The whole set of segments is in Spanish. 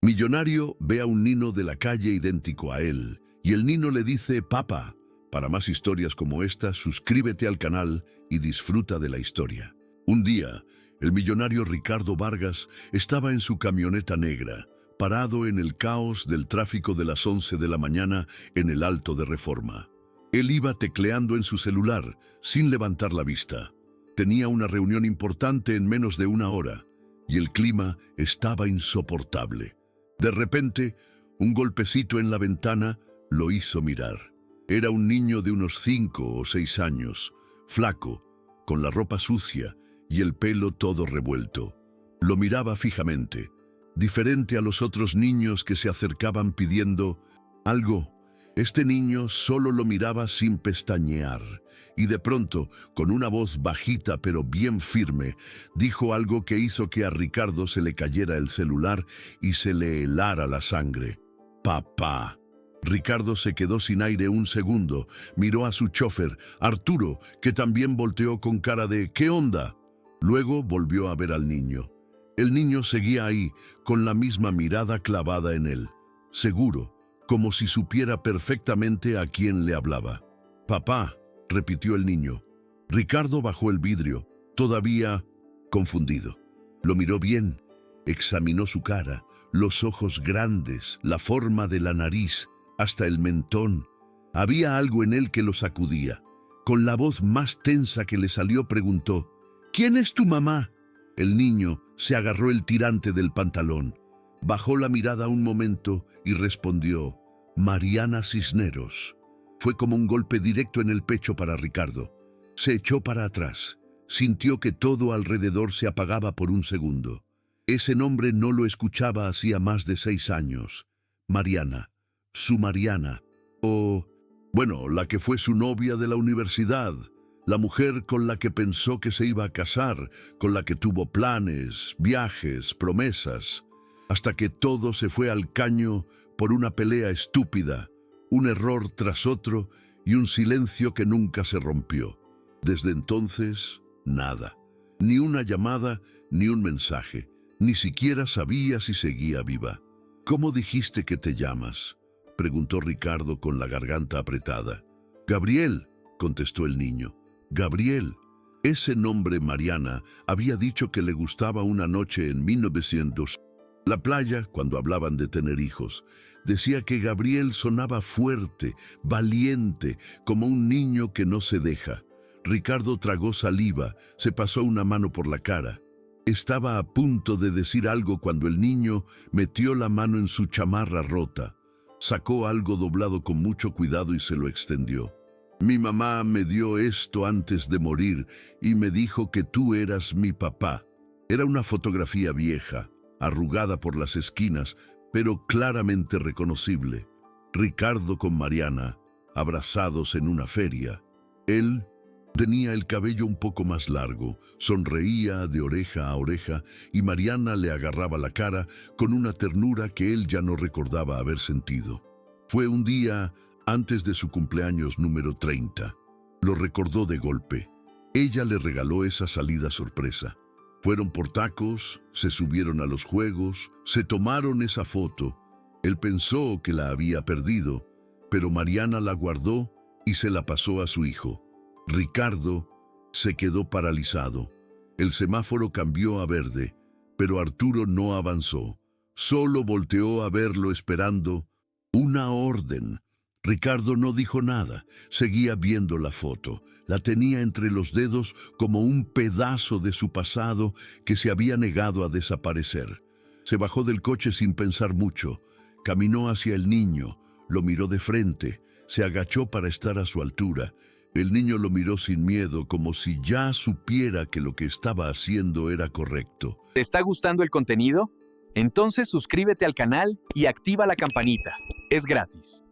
Millonario ve a un niño de la calle idéntico a él y el niño le dice «Papá». Para más historias como esta, suscríbete al canal y disfruta de la historia. Un día, el millonario Ricardo Vargas estaba en su camioneta negra, parado en el caos del tráfico de las 11 de la mañana en el Alto de Reforma. Él iba tecleando en su celular, sin levantar la vista. Tenía una reunión importante en menos de una hora, y el clima estaba insoportable. De repente, un golpecito en la ventana lo hizo mirar. Era un niño de unos 5 o 6 años, flaco, con la ropa sucia y el pelo todo revuelto. Lo miraba fijamente, diferente a los otros niños que se acercaban pidiendo algo. Este niño solo lo miraba sin pestañear, y de pronto, con una voz bajita pero bien firme, dijo algo que hizo que a Ricardo se le cayera el celular y se le helara la sangre. «Papá». Ricardo se quedó sin aire un segundo, miró a su chofer, Arturo, que también volteó con cara de «¿Qué onda?». Luego volvió a ver al niño. El niño seguía ahí, con la misma mirada clavada en él, seguro, como si supiera perfectamente a quién le hablaba. «Papá», repitió el niño. Ricardo bajó el vidrio, todavía confundido. Lo miró bien, examinó su cara, los ojos grandes, la forma de la nariz, hasta el mentón. Había algo en él que lo sacudía. Con la voz más tensa que le salió preguntó: «¿Quién es tu mamá?». El niño se agarró el tirante del pantalón, bajó la mirada un momento y respondió: «Mariana Cisneros». Fue como un golpe directo en el pecho para Ricardo. Se echó para atrás. Sintió que todo alrededor se apagaba por un segundo. Ese nombre no lo escuchaba hacía más de 6 años. Mariana. Su Mariana. Bueno, la que fue su novia de la universidad. La mujer con la que pensó que se iba a casar, con la que tuvo planes, viajes, promesas, hasta que todo se fue al caño por una pelea estúpida, un error tras otro y un silencio que nunca se rompió. Desde entonces, nada. Ni una llamada, ni un mensaje. Ni siquiera sabía si seguía viva. «¿Cómo dijiste que te llamas?», preguntó Ricardo con la garganta apretada. «Gabriel», contestó el niño. «Gabriel». Ese nombre Mariana había dicho que le gustaba una noche en 1900. La playa, cuando hablaban de tener hijos, decía que Gabriel sonaba fuerte, valiente, como un niño que no se deja. Ricardo tragó saliva, se pasó una mano por la cara. Estaba a punto de decir algo cuando el niño metió la mano en su chamarra rota. Sacó algo doblado con mucho cuidado y se lo extendió. «Mi mamá me dio esto antes de morir y me dijo que tú eras mi papá». Era una fotografía vieja, arrugada por las esquinas, pero claramente reconocible. Ricardo con Mariana, abrazados en una feria. Él tenía el cabello un poco más largo, sonreía de oreja a oreja y Mariana le agarraba la cara con una ternura que él ya no recordaba haber sentido. Fue un día antes de su cumpleaños número 30. Lo recordó de golpe. Ella le regaló esa salida sorpresa. Fueron por tacos, se subieron a los juegos, se tomaron esa foto. Él pensó que la había perdido, pero Mariana la guardó y se la pasó a su hijo. Ricardo se quedó paralizado. El semáforo cambió a verde, pero Arturo no avanzó. Solo volteó a verlo esperando una orden. Ricardo no dijo nada, seguía viendo la foto. La tenía entre los dedos como un pedazo de su pasado que se había negado a desaparecer. Se bajó del coche sin pensar mucho. Caminó hacia el niño, lo miró de frente, se agachó para estar a su altura. El niño lo miró sin miedo, como si ya supiera que lo que estaba haciendo era correcto. ¿Te está gustando el contenido? Entonces suscríbete al canal y activa la campanita. Es gratis.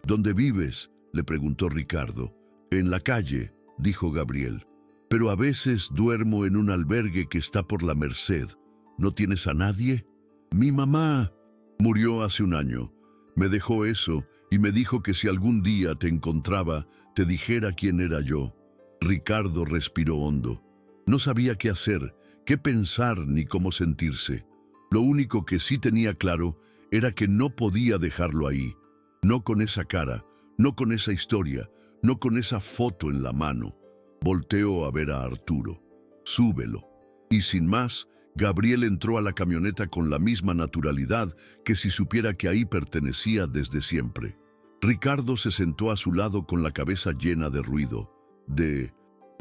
«¿Dónde vives?», le preguntó Ricardo. «En la calle», dijo Gabriel. «Pero a veces duermo en un albergue que está por la Merced. ¿No tienes a nadie?». «Mi mamá murió hace un año. Me dejó eso y me dijo que si algún día te encontraba, te dijera quién era yo». Ricardo respiró hondo. No sabía qué hacer, qué pensar ni cómo sentirse. Lo único que sí tenía claro era que no podía dejarlo ahí. No con esa cara, no con esa historia, no con esa foto en la mano. Volteó a ver a Arturo. Súbelo. Y sin más, Gabriel entró a la camioneta con la misma naturalidad que si supiera que ahí pertenecía desde siempre. Ricardo se sentó a su lado con la cabeza llena de ruido, de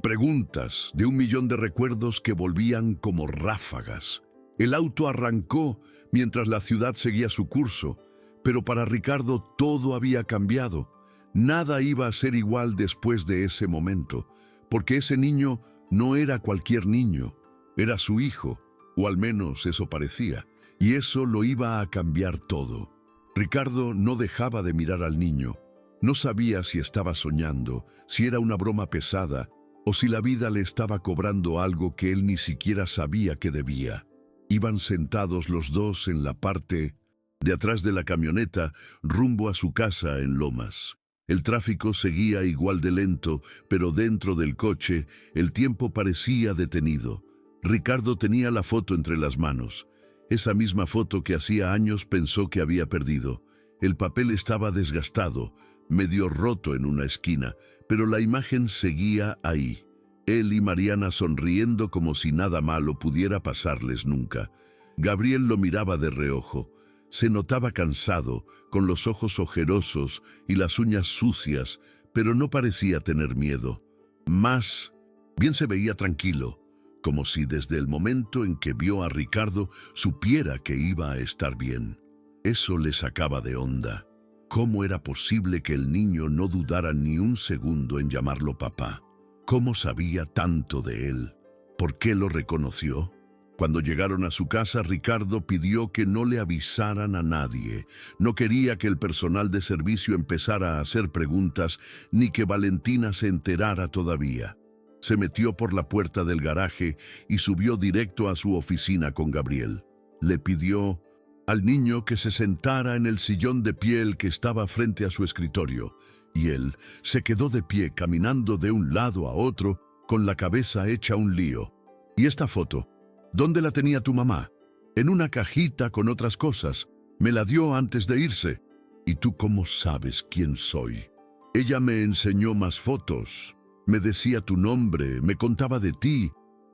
preguntas, de 1.000.000 de recuerdos que volvían como ráfagas. El auto arrancó mientras la ciudad seguía su curso, pero para Ricardo todo había cambiado. Nada iba a ser igual después de ese momento, porque ese niño no era cualquier niño, era su hijo, o al menos eso parecía, y eso lo iba a cambiar todo. Ricardo no dejaba de mirar al niño. No sabía si estaba soñando, si era una broma pesada, o si la vida le estaba cobrando algo que él ni siquiera sabía que debía. Iban sentados los dos en la parte de atrás de la camioneta, rumbo a su casa en Lomas. El tráfico seguía igual de lento, pero dentro del coche el tiempo parecía detenido. Ricardo tenía la foto entre las manos. Esa misma foto que hacía años pensó que había perdido. El papel estaba desgastado, medio roto en una esquina, pero la imagen seguía ahí. Él y Mariana sonriendo como si nada malo pudiera pasarles nunca. Gabriel lo miraba de reojo. Se notaba cansado, con los ojos ojerosos y las uñas sucias, pero no parecía tener miedo. Más bien se veía tranquilo, como si desde el momento en que vio a Ricardo supiera que iba a estar bien. Eso le sacaba de onda. ¿Cómo era posible que el niño no dudara ni un segundo en llamarlo papá? ¿Cómo sabía tanto de él? ¿Por qué lo reconoció? Cuando llegaron a su casa, Ricardo pidió que no le avisaran a nadie. No quería que el personal de servicio empezara a hacer preguntas, ni que Valentina se enterara todavía. Se metió por la puerta del garaje y subió directo a su oficina con Gabriel. Le pidió al niño que se sentara en el sillón de piel que estaba frente a su escritorio, y él se quedó de pie caminando de un lado a otro con la cabeza hecha un lío. ¿Y esta foto? ¿Dónde la tenía tu mamá? En una cajita con otras cosas. Me la dio antes de irse. ¿Y tú cómo sabes quién soy? Ella me enseñó más fotos. Me decía tu nombre, me contaba de ti.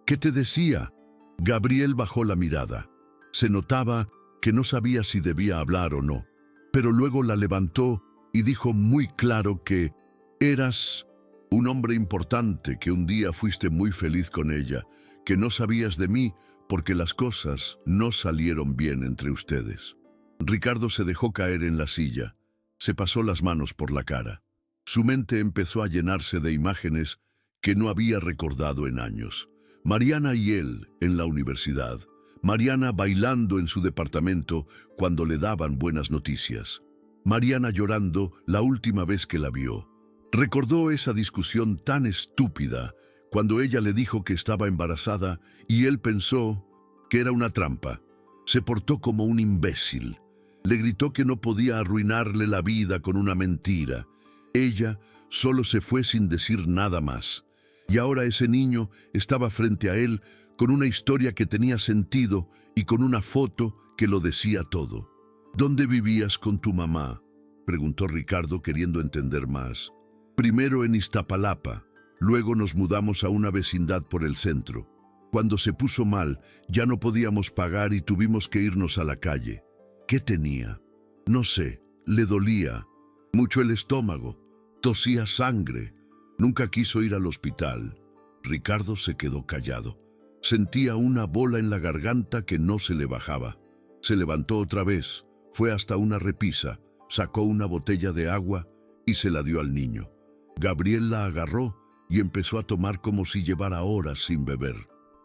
¿Qué te decía? Gabriel bajó la mirada. Se notaba que no sabía si debía hablar o no, pero luego la levantó y dijo muy claro que eras un hombre importante, que un día fuiste muy feliz con ella, que no sabías de mí porque las cosas no salieron bien entre ustedes. Ricardo se dejó caer en la silla, se pasó las manos por la cara. Su mente empezó a llenarse de imágenes que no había recordado en años. Mariana y él en la universidad. Mariana bailando en su departamento cuando le daban buenas noticias. Mariana llorando la última vez que la vio. Recordó esa discusión tan estúpida cuando ella le dijo que estaba embarazada y él pensó que era una trampa. Se portó como un imbécil. Le gritó que no podía arruinarle la vida con una mentira. Ella solo se fue sin decir nada más. Y ahora ese niño estaba frente a él con una historia que tenía sentido y con una foto que lo decía todo. ¿Dónde vivías con tu mamá?, preguntó Ricardo queriendo entender más. Primero en Iztapalapa, luego nos mudamos a una vecindad por el centro. Cuando se puso mal, ya no podíamos pagar y tuvimos que irnos a la calle. ¿Qué tenía? No sé, le dolía mucho el estómago, tosía sangre. Nunca quiso ir al hospital. Ricardo se quedó callado. Sentía una bola en la garganta que no se le bajaba. Se levantó otra vez, fue hasta una repisa, sacó una botella de agua y se la dio al niño. Gabriel la agarró y empezó a tomar como si llevara horas sin beber.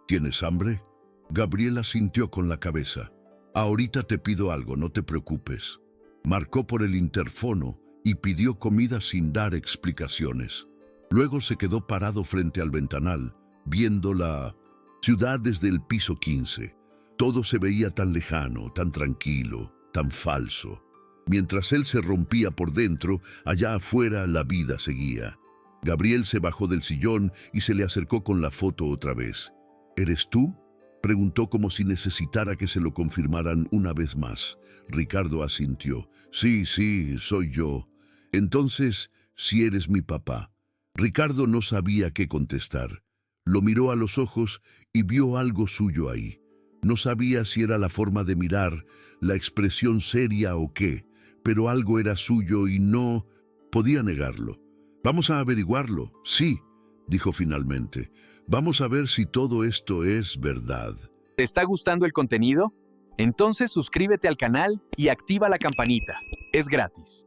¿Tienes hambre? Gabriel asintió con la cabeza. Ahorita te pido algo, no te preocupes. Marcó por el interfono y pidió comida sin dar explicaciones. Luego se quedó parado frente al ventanal, viendo la ciudad desde el piso 15. Todo se veía tan lejano, tan tranquilo, tan falso. Mientras él se rompía por dentro, allá afuera la vida seguía. Gabriel se bajó del sillón y se le acercó con la foto otra vez. ¿Eres tú? Preguntó como si necesitara que se lo confirmaran una vez más. Ricardo asintió. Sí, soy yo. Entonces, si eres mi papá. Ricardo no sabía qué contestar. Lo miró a los ojos y vio algo suyo ahí. No sabía si era la forma de mirar, la expresión seria o qué, pero algo era suyo y no podía negarlo. Vamos a averiguarlo. Sí, dijo finalmente. Vamos a ver si todo esto es verdad. ¿Te está gustando el contenido? Entonces suscríbete al canal y activa la campanita. Es gratis.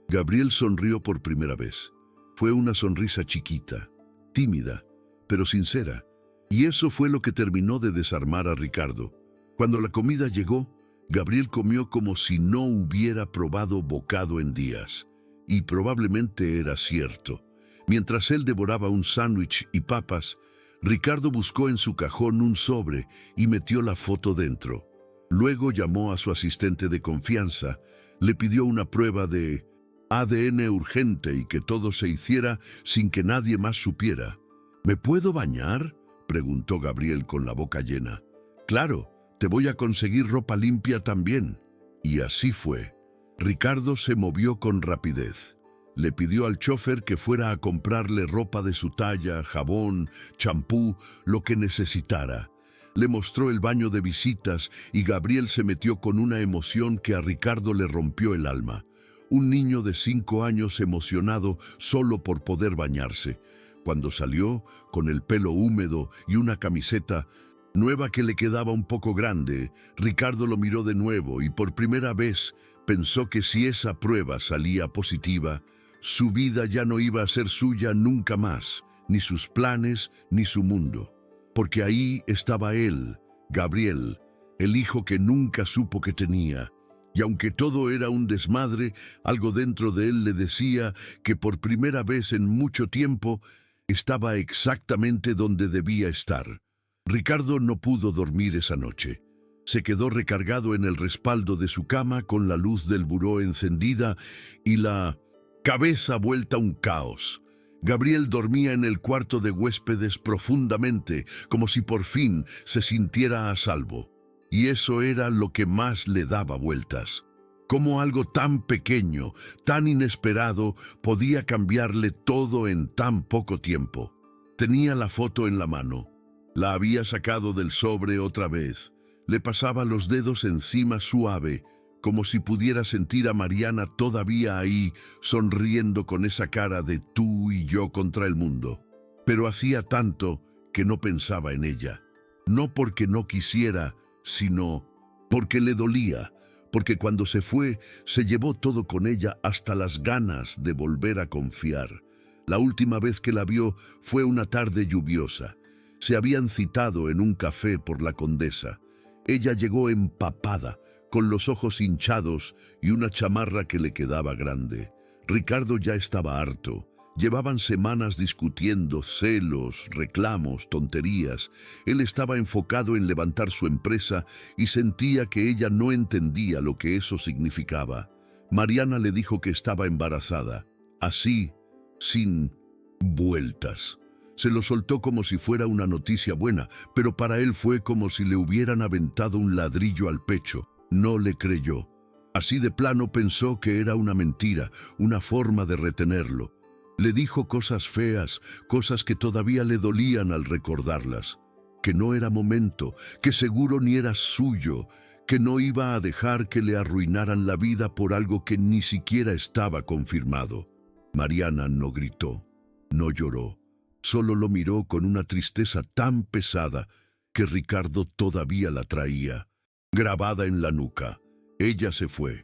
Gabriel sonrió por primera vez. Fue una sonrisa chiquita, tímida, pero sincera. Y eso fue lo que terminó de desarmar a Ricardo. Cuando la comida llegó, Gabriel comió como si no hubiera probado bocado en días. Y probablemente era cierto. Mientras él devoraba un sándwich y papas, Ricardo buscó en su cajón un sobre y metió la foto dentro. Luego llamó a su asistente de confianza, le pidió una prueba de ADN urgente y que todo se hiciera sin que nadie más supiera. ¿Me puedo bañar?, preguntó Gabriel con la boca llena. Claro, te voy a conseguir ropa limpia también. Y así fue. Ricardo se movió con rapidez. Le pidió al chofer que fuera a comprarle ropa de su talla, jabón, champú, lo que necesitara. Le mostró el baño de visitas y Gabriel se metió con una emoción que a Ricardo le rompió el alma. Un niño de 5 años emocionado solo por poder bañarse. Cuando salió, con el pelo húmedo y una camiseta nueva que le quedaba un poco grande, Ricardo lo miró de nuevo y por primera vez pensó que si esa prueba salía positiva, su vida ya no iba a ser suya nunca más, ni sus planes, ni su mundo. Porque ahí estaba él, Gabriel, el hijo que nunca supo que tenía. Y aunque todo era un desmadre, algo dentro de él le decía que por primera vez en mucho tiempo estaba exactamente donde debía estar. Ricardo no pudo dormir esa noche. Se quedó recargado en el respaldo de su cama con la luz del buró encendida y la cabeza vuelta un caos. Gabriel dormía en el cuarto de huéspedes profundamente, como si por fin se sintiera a salvo. Y eso era lo que más le daba vueltas. Cómo algo tan pequeño, tan inesperado, podía cambiarle todo en tan poco tiempo. Tenía la foto en la mano. La había sacado del sobre otra vez. Le pasaba los dedos encima suave, como si pudiera sentir a Mariana todavía ahí, sonriendo con esa cara de tú y yo contra el mundo. Pero hacía tanto que no pensaba en ella. No porque no quisiera, sino porque le dolía, porque cuando se fue, se llevó todo con ella hasta las ganas de volver a confiar. La última vez que la vio fue una tarde lluviosa. Se habían citado en un café por la Condesa. Ella llegó empapada, con los ojos hinchados y una chamarra que le quedaba grande. Ricardo ya estaba harto. Llevaban semanas discutiendo, celos, reclamos, tonterías. Él estaba enfocado en levantar su empresa y sentía que ella no entendía lo que eso significaba. Mariana le dijo que estaba embarazada, así, sin vueltas. Se lo soltó como si fuera una noticia buena, pero para él fue como si le hubieran aventado un ladrillo al pecho. No le creyó. Así de plano pensó que era una mentira, una forma de retenerlo. Le dijo cosas feas, cosas que todavía le dolían al recordarlas. Que no era momento, que seguro ni era suyo, que no iba a dejar que le arruinaran la vida por algo que ni siquiera estaba confirmado. Mariana no gritó, no lloró, solo lo miró con una tristeza tan pesada que Ricardo todavía la traía, grabada en la nuca. Ella se fue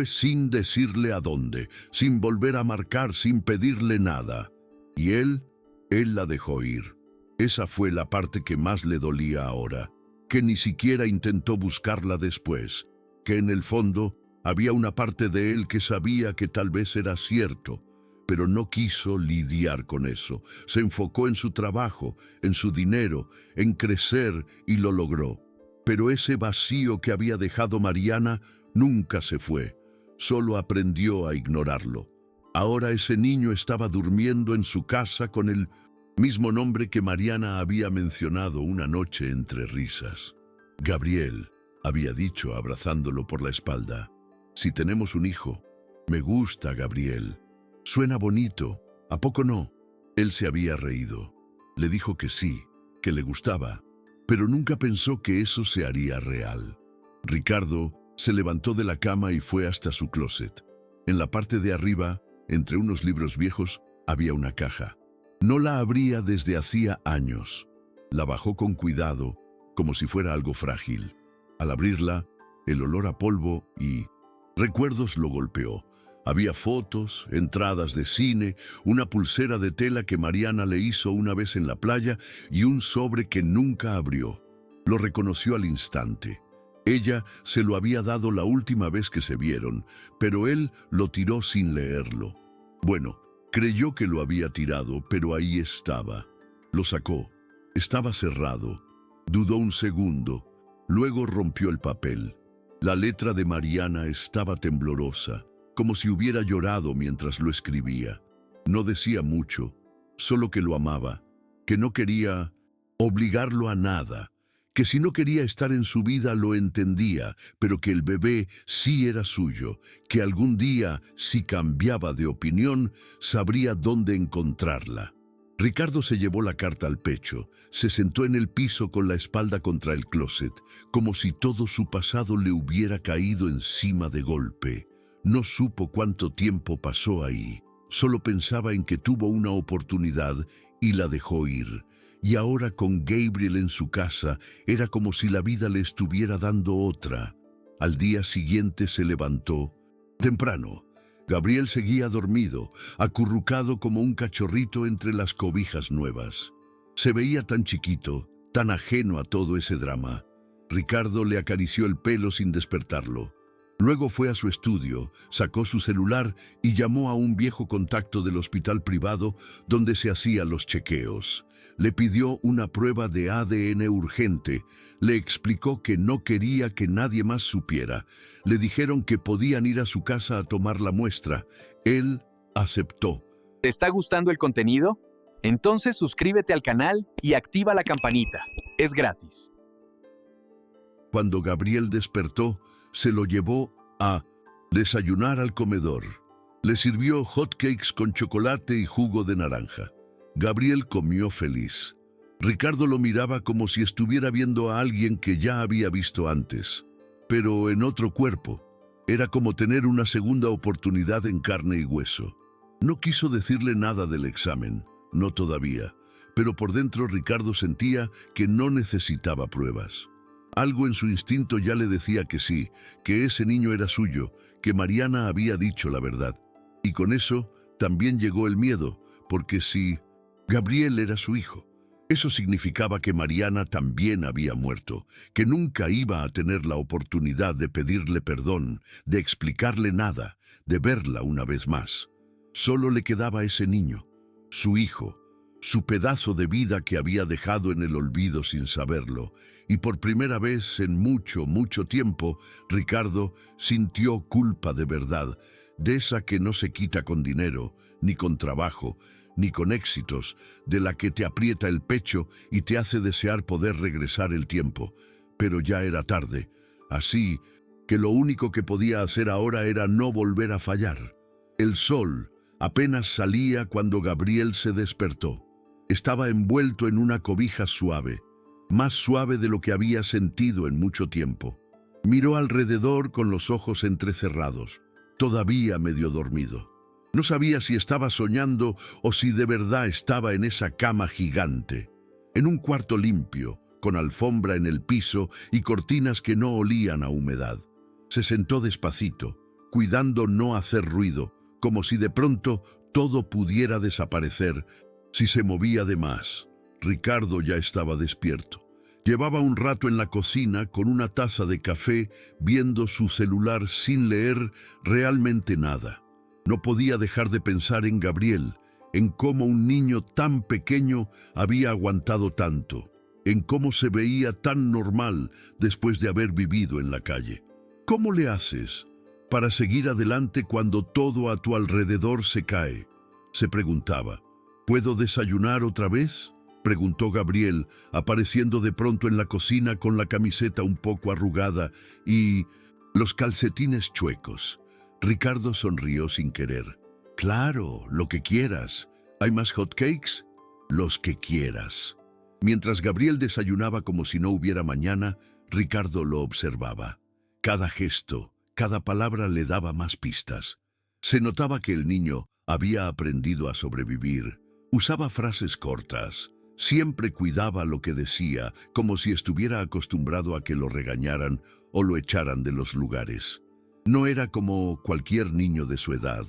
sin decirle a dónde, sin volver a marcar, sin pedirle nada. Y él la dejó ir. Esa fue la parte que más le dolía ahora, que ni siquiera intentó buscarla después, que en el fondo había una parte de él que sabía que tal vez era cierto, pero no quiso lidiar con eso. Se enfocó en su trabajo, en su dinero, en crecer y lo logró. Pero ese vacío que había dejado Mariana nunca se fue, solo aprendió a ignorarlo. Ahora ese niño estaba durmiendo en su casa con el mismo nombre que Mariana había mencionado una noche entre risas. Gabriel había dicho abrazándolo por la espalda: «Si tenemos un hijo». «Me gusta, Gabriel. Suena bonito. ¿A poco no?». Él se había reído. Le dijo que sí, que le gustaba, pero nunca pensó que eso se haría real. Ricardo se levantó de la cama y fue hasta su closet. En la parte de arriba, entre unos libros viejos, había una caja. No la abría desde hacía años. La bajó con cuidado, como si fuera algo frágil. Al abrirla, el olor a polvo y recuerdos lo golpeó. Había fotos, entradas de cine, una pulsera de tela que Mariana le hizo una vez en la playa y un sobre que nunca abrió. Lo reconoció al instante. Ella se lo había dado la última vez que se vieron, pero él lo tiró sin leerlo. Bueno, creyó que lo había tirado, pero ahí estaba. Lo sacó. Estaba cerrado. Dudó un segundo. Luego rompió el papel. La letra de Mariana estaba temblorosa, como si hubiera llorado mientras lo escribía. No decía mucho, solo que lo amaba, que no quería obligarlo a nada, que si no quería estar en su vida lo entendía, pero que el bebé sí era suyo, que algún día, si cambiaba de opinión, sabría dónde encontrarla. Ricardo se llevó la carta al pecho, se sentó en el piso con la espalda contra el closet, como si todo su pasado le hubiera caído encima de golpe. No supo cuánto tiempo pasó ahí, solo pensaba en que tuvo una oportunidad y la dejó ir. Y ahora con Gabriel en su casa, era como si la vida le estuviera dando otra. Al día siguiente se levantó temprano. Gabriel seguía dormido, acurrucado como un cachorrito entre las cobijas nuevas. Se veía tan chiquito, tan ajeno a todo ese drama. Ricardo le acarició el pelo sin despertarlo. Luego fue a su estudio, sacó su celular y llamó a un viejo contacto del hospital privado donde se hacían los chequeos. Le pidió una prueba de ADN urgente. Le explicó que no quería que nadie más supiera. Le dijeron que podían ir a su casa a tomar la muestra. Él aceptó. ¿Te está gustando el contenido? Entonces suscríbete al canal y activa la campanita. Es gratis. Cuando Gabriel despertó, se lo llevó a desayunar al comedor. Le sirvió hotcakes con chocolate y jugo de naranja. Gabriel comió feliz. Ricardo lo miraba como si estuviera viendo a alguien que ya había visto antes, pero en otro cuerpo. Era como tener una segunda oportunidad en carne y hueso. No quiso decirle nada del examen, no todavía, pero por dentro Ricardo sentía que no necesitaba pruebas. Algo en su instinto ya le decía que sí, que ese niño era suyo, que Mariana había dicho la verdad. Y con eso también llegó el miedo, porque si Gabriel era su hijo, eso significaba que Mariana también había muerto, que nunca iba a tener la oportunidad de pedirle perdón, de explicarle nada, de verla una vez más. Solo le quedaba ese niño, su hijo, su pedazo de vida que había dejado en el olvido sin saberlo, y por primera vez en mucho, mucho tiempo, Ricardo sintió culpa de verdad, de esa que no se quita con dinero, ni con trabajo, ni con éxitos, de la que te aprieta el pecho y te hace desear poder regresar el tiempo. Pero ya era tarde, así que lo único que podía hacer ahora era no volver a fallar. El sol apenas salía cuando Gabriel se despertó. Estaba envuelto en una cobija suave, más suave de lo que había sentido en mucho tiempo. Miró alrededor con los ojos entrecerrados, todavía medio dormido. No sabía si estaba soñando o si de verdad estaba en esa cama gigante, en un cuarto limpio, con alfombra en el piso y cortinas que no olían a humedad. Se sentó despacito, cuidando no hacer ruido, como si de pronto todo pudiera desaparecer si se movía de más. Ricardo ya estaba despierto. Llevaba un rato en la cocina con una taza de café, viendo su celular sin leer realmente nada. No podía dejar de pensar en Gabriel, en cómo un niño tan pequeño había aguantado tanto, en cómo se veía tan normal después de haber vivido en la calle. ¿Cómo le haces para seguir adelante cuando todo a tu alrededor se cae?, se preguntaba. ¿Puedo desayunar otra vez?, preguntó Gabriel, apareciendo de pronto en la cocina con la camiseta un poco arrugada y los calcetines chuecos. Ricardo sonrió sin querer. Claro, lo que quieras. ¿Hay más hot cakes? Los que quieras. Mientras Gabriel desayunaba como si no hubiera mañana, Ricardo lo observaba. Cada gesto, cada palabra le daba más pistas. Se notaba que el niño había aprendido a sobrevivir. Usaba frases cortas. Siempre cuidaba lo que decía, como si estuviera acostumbrado a que lo regañaran o lo echaran de los lugares. No era como cualquier niño de su edad.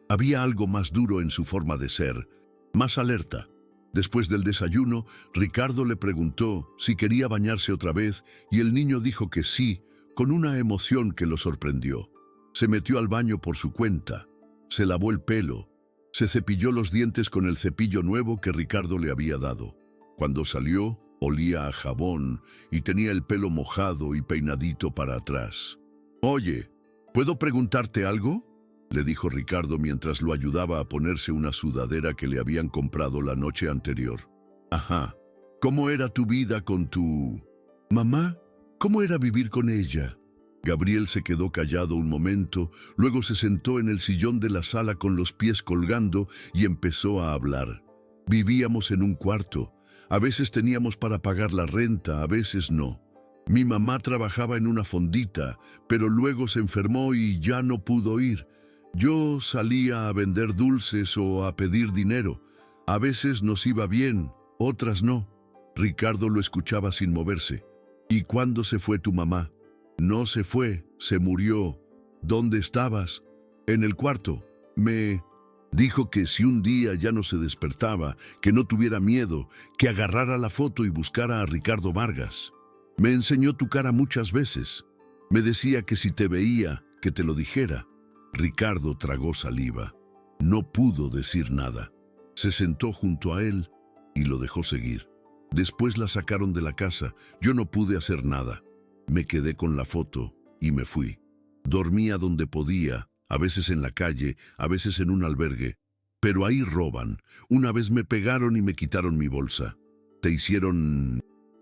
Había algo más duro en su forma de ser, más alerta. Después del desayuno, Ricardo le preguntó si quería bañarse otra vez y el niño dijo que sí, con una emoción que lo sorprendió. Se metió al baño por su cuenta, se lavó el pelo, se cepilló los dientes con el cepillo nuevo que Ricardo le había dado. Cuando salió, olía a jabón y tenía el pelo mojado y peinadito para atrás. «Oye, ¿puedo preguntarte algo?», le dijo Ricardo mientras lo ayudaba a ponerse una sudadera que le habían comprado la noche anterior. «Ajá. ¿Cómo era tu vida con tu mamá? ¿Cómo era vivir con ella?». Gabriel se quedó callado un momento, luego se sentó en el sillón de la sala con los pies colgando y empezó a hablar. «Vivíamos en un cuarto. A veces teníamos para pagar la renta, a veces no. Mi mamá trabajaba en una fondita, pero luego se enfermó y ya no pudo ir. Yo salía a vender dulces o a pedir dinero. A veces nos iba bien, otras no». Ricardo lo escuchaba sin moverse. «¿Y cuándo se fue tu mamá?». «No se fue, se murió». «¿Dónde estabas?». «En el cuarto. Me dijo que si un día ya no se despertaba, que no tuviera miedo, que agarrara la foto y buscara a Ricardo Vargas. Me enseñó tu cara muchas veces. Me decía que si te veía, que te lo dijera». Ricardo tragó saliva. No pudo decir nada. Se sentó junto a él y lo dejó seguir. «Después la sacaron de la casa. Yo no pude hacer nada. Me quedé con la foto y me fui. Dormía donde podía, a veces en la calle, a veces en un albergue. Pero ahí roban. Una vez me pegaron y me quitaron mi bolsa». «¿Te hicieron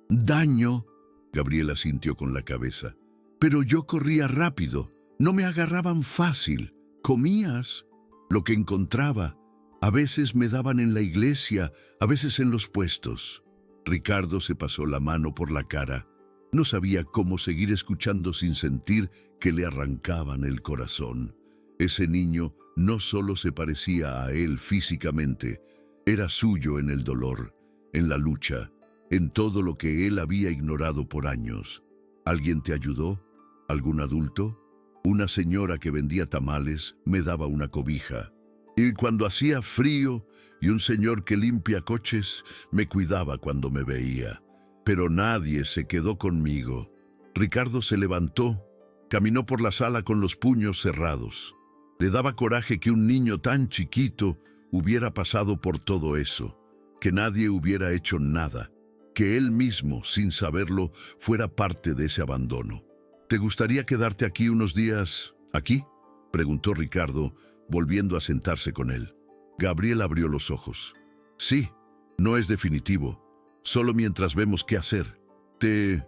daño?». Gabriela asintió con la cabeza. «Pero yo corría rápido. No me agarraban fácil. Comías lo que encontraba. A veces me daban en la iglesia, a veces en los puestos». Ricardo se pasó la mano por la cara. No sabía cómo seguir escuchando sin sentir que le arrancaban el corazón. Ese niño no solo se parecía a él físicamente, era suyo en el dolor, en la lucha, en todo lo que él había ignorado por años. ¿Alguien te ayudó? ¿Algún adulto? Una señora que vendía tamales me daba una cobija. Y cuando hacía frío, y un señor que limpia coches me cuidaba cuando me veía. Pero nadie se quedó conmigo». Ricardo se levantó, caminó por la sala con los puños cerrados. Le daba coraje que un niño tan chiquito hubiera pasado por todo eso, que nadie hubiera hecho nada, que él mismo, sin saberlo, fuera parte de ese abandono. «¿Te gustaría quedarte aquí unos días, aquí?», preguntó Ricardo, volviendo a sentarse con él. Gabriel abrió los ojos. «Sí, no es definitivo. Solo mientras vemos qué hacer». «¿Te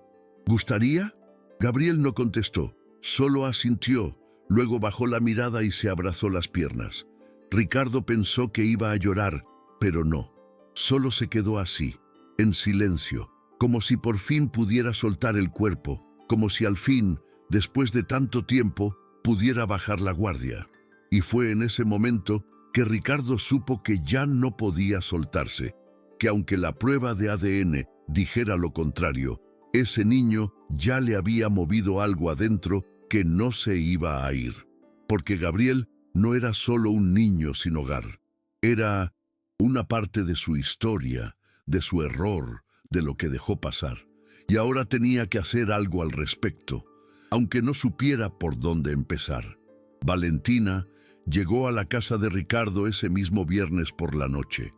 gustaría?». Gabriel no contestó, solo asintió, luego bajó la mirada y se abrazó las piernas. Ricardo pensó que iba a llorar, pero no. Solo se quedó así, en silencio, como si por fin pudiera soltar el cuerpo, como si al fin, después de tanto tiempo, pudiera bajar la guardia. Y fue en ese momento que Ricardo supo que ya no podía soltarse, que aunque la prueba de ADN dijera lo contrario, ese niño ya le había movido algo adentro que no se iba a ir. Porque Gabriel no era solo un niño sin hogar. Era una parte de su historia, de su error, de lo que dejó pasar. Y ahora tenía que hacer algo al respecto, aunque no supiera por dónde empezar. Valentina llegó a la casa de Ricardo ese mismo viernes por la noche.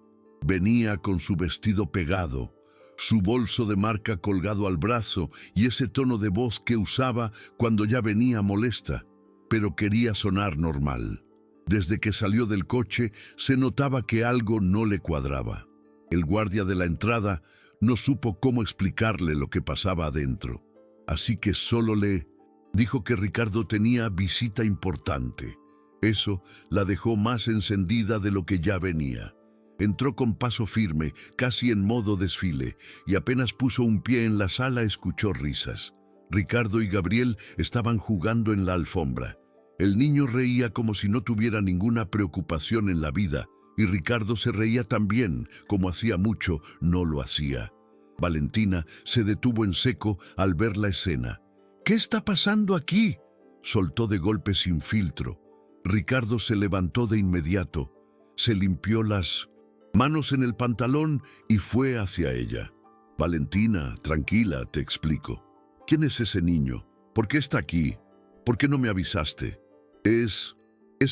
Venía con su vestido pegado, su bolso de marca colgado al brazo y ese tono de voz que usaba cuando ya venía molesta, pero quería sonar normal. Desde que salió del coche se notaba que algo no le cuadraba. El guardia de la entrada no supo cómo explicarle lo que pasaba adentro, así que solo le dijo que Ricardo tenía visita importante. Eso la dejó más encendida de lo que ya venía. Entró con paso firme, casi en modo desfile, y apenas puso un pie en la sala escuchó risas. Ricardo y Gabriel estaban jugando en la alfombra. El niño reía como si no tuviera ninguna preocupación en la vida, y Ricardo se reía también, como hacía mucho no lo hacía. Valentina se detuvo en seco al ver la escena. «¿Qué está pasando aquí?», soltó de golpe sin filtro. Ricardo se levantó de inmediato, se limpió las manos en el pantalón y fue hacia ella. «Valentina, tranquila, te explico. ¿Quién es ese niño? ¿Por qué está aquí? ¿Por qué no me avisaste? Es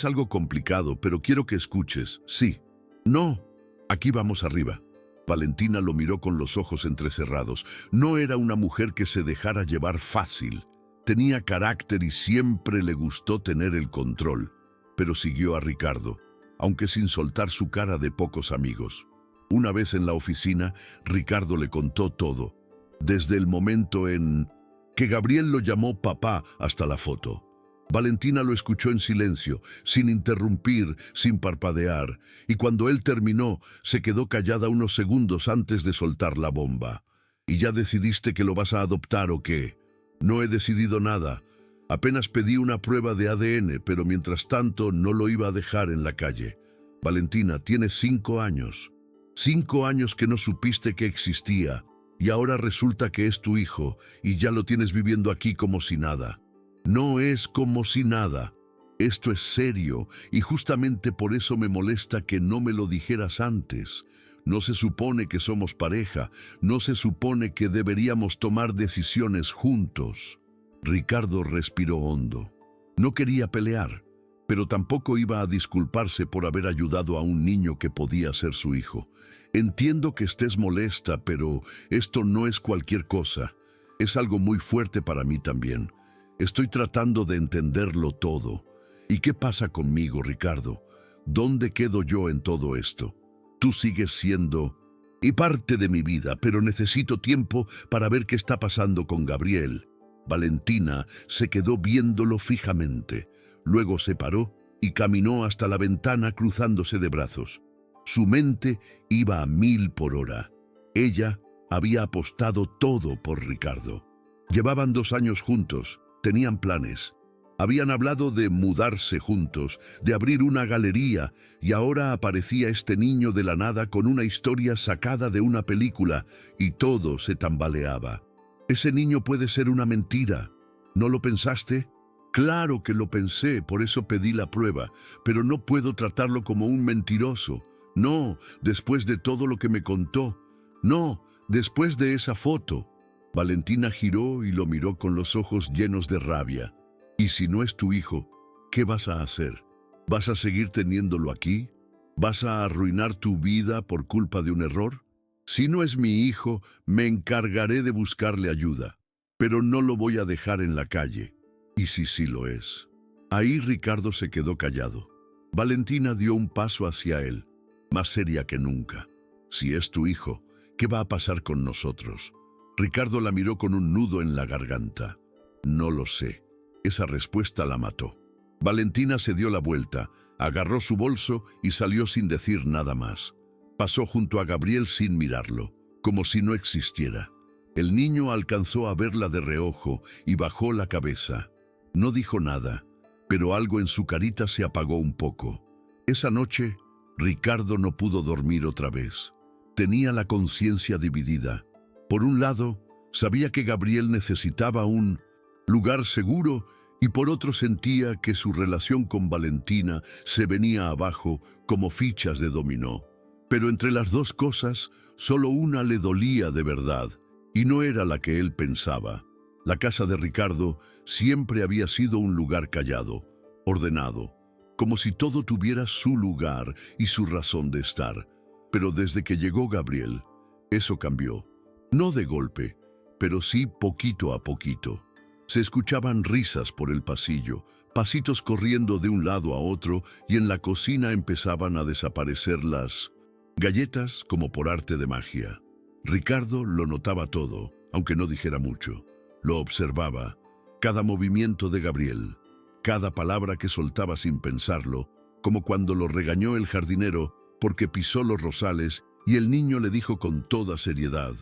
algo complicado, pero quiero que escuches. Sí. No. Aquí vamos arriba». Valentina lo miró con los ojos entrecerrados. No era una mujer que se dejara llevar fácil. Tenía carácter y siempre le gustó tener el control. Pero siguió a Ricardo, aunque sin soltar su cara de pocos amigos. Una vez en la oficina, Ricardo le contó todo, desde el momento en que Gabriel lo llamó papá hasta la foto. Valentina lo escuchó en silencio, sin interrumpir, sin parpadear, y cuando él terminó, se quedó callada unos segundos antes de soltar la bomba. «¿Y ya decidiste que lo vas a adoptar o qué?» «No he decidido nada. Apenas pedí una prueba de ADN, pero mientras tanto no lo iba a dejar en la calle. Valentina, tienes 5 años. 5 años que no supiste que existía, y ahora resulta que es tu hijo, y ya lo tienes viviendo aquí como si nada. No es como si nada. Esto es serio, y justamente por eso me molesta que no me lo dijeras antes. No se supone que somos pareja, no se supone que deberíamos tomar decisiones juntos». Ricardo respiró hondo. No quería pelear, pero tampoco iba a disculparse por haber ayudado a un niño que podía ser su hijo. «Entiendo que estés molesta, pero esto no es cualquier cosa. Es algo muy fuerte para mí también. Estoy tratando de entenderlo todo. ¿Y qué pasa conmigo, Ricardo? ¿Dónde quedo yo en todo esto? Tú sigues siendo y parte de mi vida, pero necesito tiempo para ver qué está pasando con Gabriel». Valentina se quedó viéndolo fijamente. Luego se paró y caminó hasta la ventana cruzándose de brazos. Su mente iba a 1000 por hora. Ella había apostado todo por Ricardo. Llevaban 2 años juntos, tenían planes. Habían hablado de mudarse juntos, de abrir una galería, y ahora aparecía este niño de la nada con una historia sacada de una película, y todo se tambaleaba. «Ese niño puede ser una mentira. ¿No lo pensaste?» «Claro que lo pensé, por eso pedí la prueba, pero no puedo tratarlo como un mentiroso. No, después de todo lo que me contó. No, después de esa foto». Valentina giró y lo miró con los ojos llenos de rabia. «¿Y si no es tu hijo, qué vas a hacer? ¿Vas a seguir teniéndolo aquí? ¿Vas a arruinar tu vida por culpa de un error? Si no es mi hijo, me encargaré de buscarle ayuda, pero no lo voy a dejar en la calle. ¿Y si sí lo es?» Ahí Ricardo se quedó callado. Valentina dio un paso hacia él, más seria que nunca. «Si es tu hijo, ¿qué va a pasar con nosotros?» Ricardo la miró con un nudo en la garganta. «No lo sé». Esa respuesta la mató. Valentina se dio la vuelta, agarró su bolso y salió sin decir nada más. Pasó junto a Gabriel sin mirarlo, como si no existiera. El niño alcanzó a verla de reojo y bajó la cabeza. No dijo nada, pero algo en su carita se apagó un poco. Esa noche, Ricardo no pudo dormir otra vez. Tenía la conciencia dividida. Por un lado, sabía que Gabriel necesitaba un lugar seguro y por otro sentía que su relación con Valentina se venía abajo como fichas de dominó. Pero entre las dos cosas, solo una le dolía de verdad, y no era la que él pensaba. La casa de Ricardo siempre había sido un lugar callado, ordenado, como si todo tuviera su lugar y su razón de estar. Pero desde que llegó Gabriel, eso cambió. No de golpe, pero sí poquito a poquito. Se escuchaban risas por el pasillo, pasitos corriendo de un lado a otro y en la cocina empezaban a desaparecer las galletas como por arte de magia. Ricardo lo notaba todo, aunque no dijera mucho. Lo observaba, cada movimiento de Gabriel, cada palabra que soltaba sin pensarlo, como cuando lo regañó el jardinero porque pisó los rosales y el niño le dijo con toda seriedad: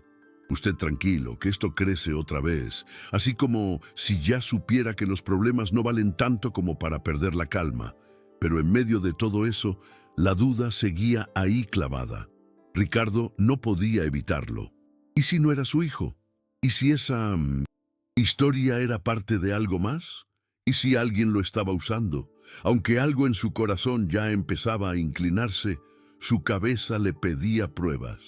«Usted tranquilo, que esto crece otra vez», así como si ya supiera que los problemas no valen tanto como para perder la calma. Pero en medio de todo eso, la duda seguía ahí clavada. Ricardo no podía evitarlo. ¿Y si no era su hijo? ¿Y si esa historia era parte de algo más? ¿Y si alguien lo estaba usando? Aunque algo en su corazón ya empezaba a inclinarse, su cabeza le pedía pruebas.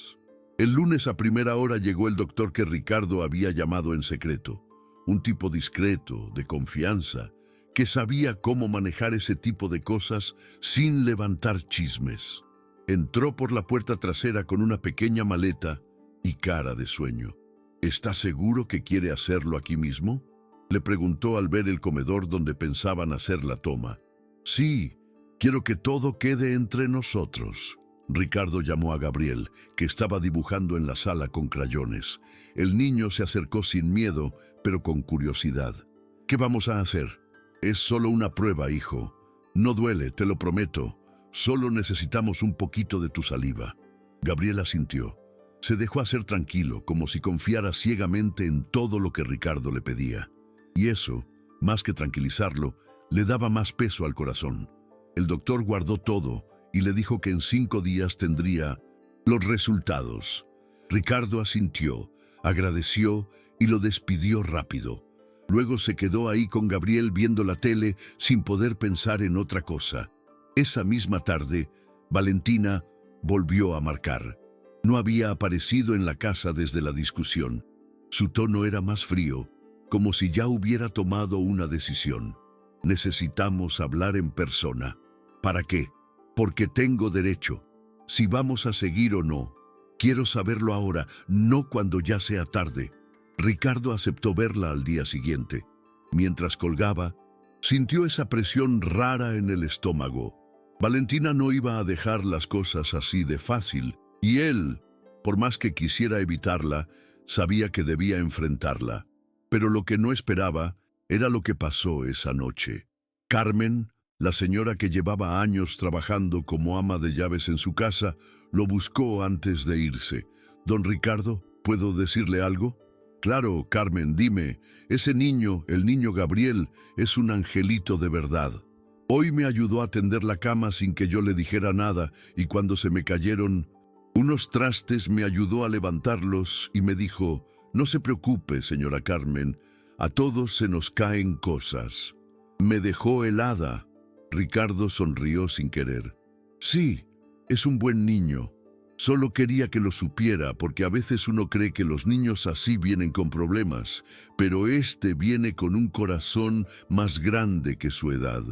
El lunes a primera hora llegó el doctor que Ricardo había llamado en secreto. Un tipo discreto, de confianza, que sabía cómo manejar ese tipo de cosas sin levantar chismes. Entró por la puerta trasera con una pequeña maleta y cara de sueño. ¿Está seguro que quiere hacerlo aquí mismo?, le preguntó al ver el comedor donde pensaban hacer la toma. «Sí, quiero que todo quede entre nosotros». Ricardo llamó a Gabriel, que estaba dibujando en la sala con crayones. El niño se acercó sin miedo, pero con curiosidad. «¿Qué vamos a hacer?» «Es solo una prueba, hijo. No duele, te lo prometo. Solo necesitamos un poquito de tu saliva». Gabriel asintió. Se dejó hacer tranquilo, como si confiara ciegamente en todo lo que Ricardo le pedía. Y eso, más que tranquilizarlo, le daba más peso al corazón. El doctor guardó todo y le dijo que en 5 días tendría los resultados. Ricardo asintió, agradeció y lo despidió rápido. Luego se quedó ahí con Gabriel viendo la tele sin poder pensar en otra cosa. Esa misma tarde, Valentina volvió a marcar. No había aparecido en la casa desde la discusión. Su tono era más frío, como si ya hubiera tomado una decisión. «Necesitamos hablar en persona». «¿Para qué?» «Porque tengo derecho. Si vamos a seguir o no. Quiero saberlo ahora, no cuando ya sea tarde». Ricardo aceptó verla al día siguiente. Mientras colgaba, sintió esa presión rara en el estómago. Valentina no iba a dejar las cosas así de fácil, y él, por más que quisiera evitarla, sabía que debía enfrentarla. Pero lo que no esperaba era lo que pasó esa noche. Carmen, la señora que llevaba años trabajando como ama de llaves en su casa, lo buscó antes de irse. «Don Ricardo, ¿puedo decirle algo?» «Claro, Carmen, dime. Ese niño, el niño Gabriel, es un angelito de verdad. Hoy me ayudó a tender la cama sin que yo le dijera nada, y cuando se me cayeron unos trastes me ayudó a levantarlos y me dijo: «No se preocupe, señora Carmen, a todos se nos caen cosas». Me dejó helada. Ricardo sonrió sin querer. «Sí, es un buen niño. Solo quería que lo supiera, porque a veces uno cree que los niños así vienen con problemas, pero este viene con un corazón más grande que su edad».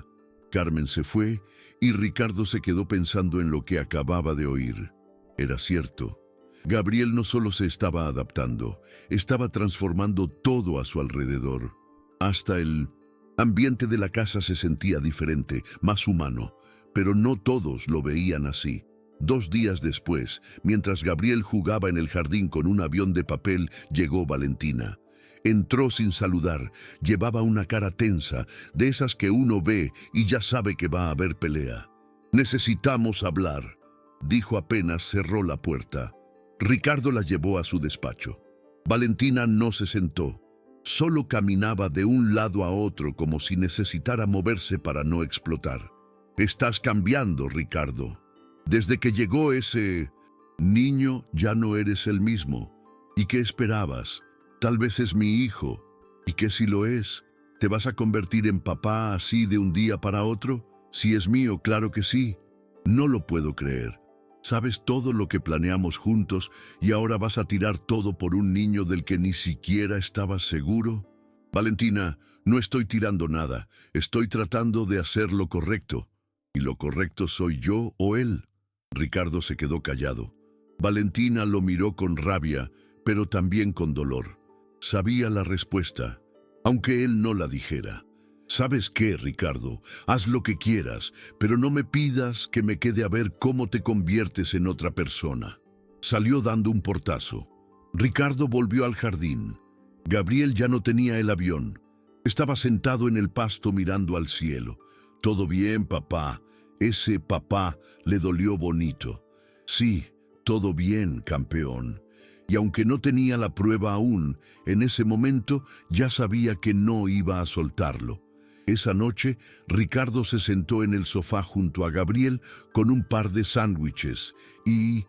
Carmen se fue y Ricardo se quedó pensando en lo que acababa de oír. Era cierto. Gabriel no solo se estaba adaptando, estaba transformando todo a su alrededor. Hasta el ambiente de la casa se sentía diferente, más humano, pero no todos lo veían así. 2 días después, mientras Gabriel jugaba en el jardín con un avión de papel, llegó Valentina. Entró sin saludar, llevaba una cara tensa, de esas que uno ve y ya sabe que va a haber pelea. «Necesitamos hablar», dijo apenas cerró la puerta. Ricardo la llevó a su despacho. Valentina no se sentó. Solo caminaba de un lado a otro como si necesitara moverse para no explotar. «Estás cambiando, Ricardo. Desde que llegó ese niño ya no eres el mismo. ¿Y qué esperabas? Tal vez es mi hijo. ¿Y qué si lo es? ¿Te vas a convertir en papá así de un día para otro? Si es mío, claro que sí. No lo puedo creer. Sabes todo lo que planeamos juntos y ahora vas a tirar todo por un niño del que ni siquiera estabas seguro». «Valentina, no estoy tirando nada. Estoy tratando de hacer lo correcto. ¿Y lo correcto soy yo o él?» Ricardo se quedó callado. Valentina lo miró con rabia, pero también con dolor. Sabía la respuesta, aunque él no la dijera. ¿Sabes qué, Ricardo? Haz lo que quieras, pero no me pidas que me quede a ver cómo te conviertes en otra persona. Salió dando un portazo. Ricardo volvió al jardín. Gabriel ya no tenía el avión. Estaba sentado en el pasto mirando al cielo. Todo bien, papá. Ese papá le dolió bonito. Sí, todo bien, campeón. Y aunque no tenía la prueba aún, en ese momento ya sabía que no iba a soltarlo. Esa noche, Ricardo se sentó en el sofá junto a Gabriel con un par de sándwiches y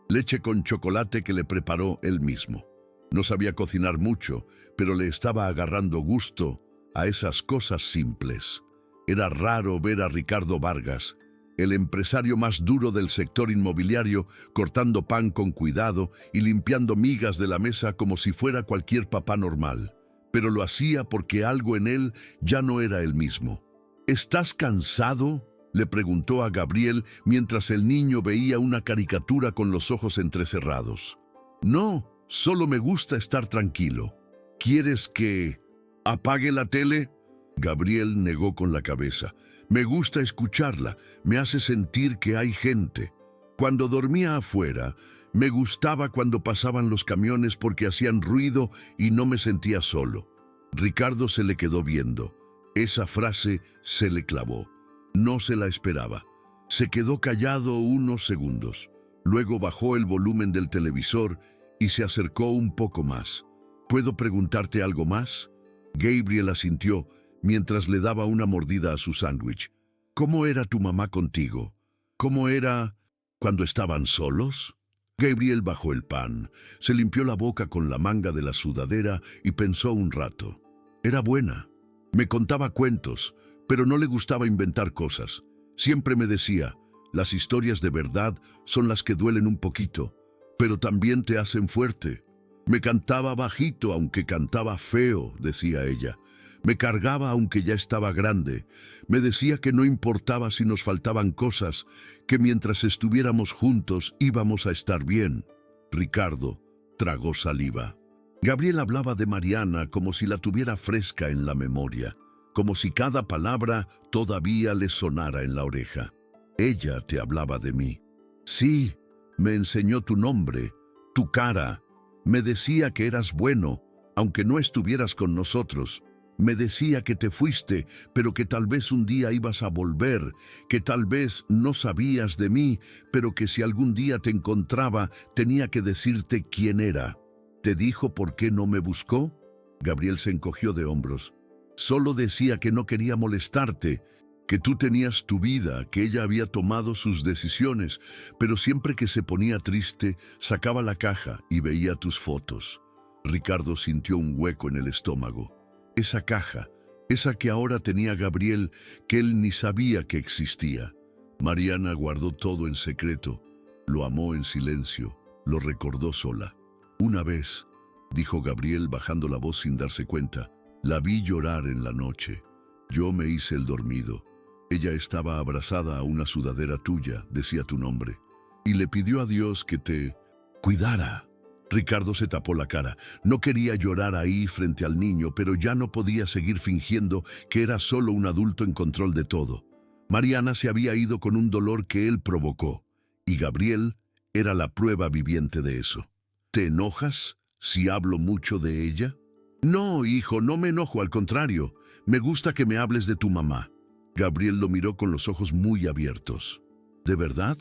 leche con chocolate que le preparó él mismo. No sabía cocinar mucho, pero le estaba agarrando gusto a esas cosas simples. Era raro ver a Ricardo Vargas, el empresario más duro del sector inmobiliario, cortando pan con cuidado y limpiando migas de la mesa como si fuera cualquier papá normal. Pero lo hacía porque algo en él ya no era el mismo. ¿Estás cansado?, le preguntó a Gabriel mientras el niño veía una caricatura con los ojos entrecerrados. No, solo me gusta estar tranquilo. ¿Quieres que apague la tele? Gabriel negó con la cabeza. Me gusta escucharla, me hace sentir que hay gente. Cuando dormía afuera, me gustaba cuando pasaban los camiones porque hacían ruido y no me sentía solo. Ricardo se le quedó viendo. Esa frase se le clavó. No se la esperaba. Se quedó callado unos segundos. Luego bajó el volumen del televisor y se acercó un poco más. ¿Puedo preguntarte algo más? Gabriel asintió mientras le daba una mordida a su sándwich. ¿Cómo era tu mamá contigo? ¿Cómo era cuando estaban solos? Gabriel bajó el pan, se limpió la boca con la manga de la sudadera y pensó un rato. Era buena. Me contaba cuentos, pero no le gustaba inventar cosas. Siempre me decía, las historias de verdad son las que duelen un poquito, pero también te hacen fuerte. Me cantaba bajito, aunque cantaba feo, decía ella. Me cargaba aunque ya estaba grande. Me decía que no importaba si nos faltaban cosas, que mientras estuviéramos juntos íbamos a estar bien. Ricardo tragó saliva. Gabriel hablaba de Mariana como si la tuviera fresca en la memoria, como si cada palabra todavía le sonara en la oreja. Ella te hablaba de mí. Sí, me enseñó tu nombre, tu cara. Me decía que eras bueno, aunque no estuvieras con nosotros. Me decía que te fuiste, pero que tal vez un día ibas a volver, que tal vez no sabías de mí, pero que si algún día te encontraba, tenía que decirte quién era. ¿Te dijo por qué no me buscó? Gabriel se encogió de hombros. Solo decía que no quería molestarte, que tú tenías tu vida, que ella había tomado sus decisiones, pero siempre que se ponía triste, sacaba la caja y veía tus fotos. Ricardo sintió un hueco en el estómago. Esa caja, esa que ahora tenía Gabriel, que él ni sabía que existía. Mariana guardó todo en secreto, lo amó en silencio, lo recordó sola. Una vez, dijo Gabriel bajando la voz sin darse cuenta, la vi llorar en la noche. Yo me hice el dormido. Ella estaba abrazada a una sudadera tuya, decía tu nombre, y le pidió a Dios que te cuidara. Ricardo se tapó la cara. No quería llorar ahí frente al niño, pero ya no podía seguir fingiendo que era solo un adulto en control de todo. Mariana se había ido con un dolor que él provocó, y Gabriel era la prueba viviente de eso. ¿Te enojas si hablo mucho de ella? No, hijo, no me enojo, al contrario. Me gusta que me hables de tu mamá. Gabriel lo miró con los ojos muy abiertos. ¿De verdad?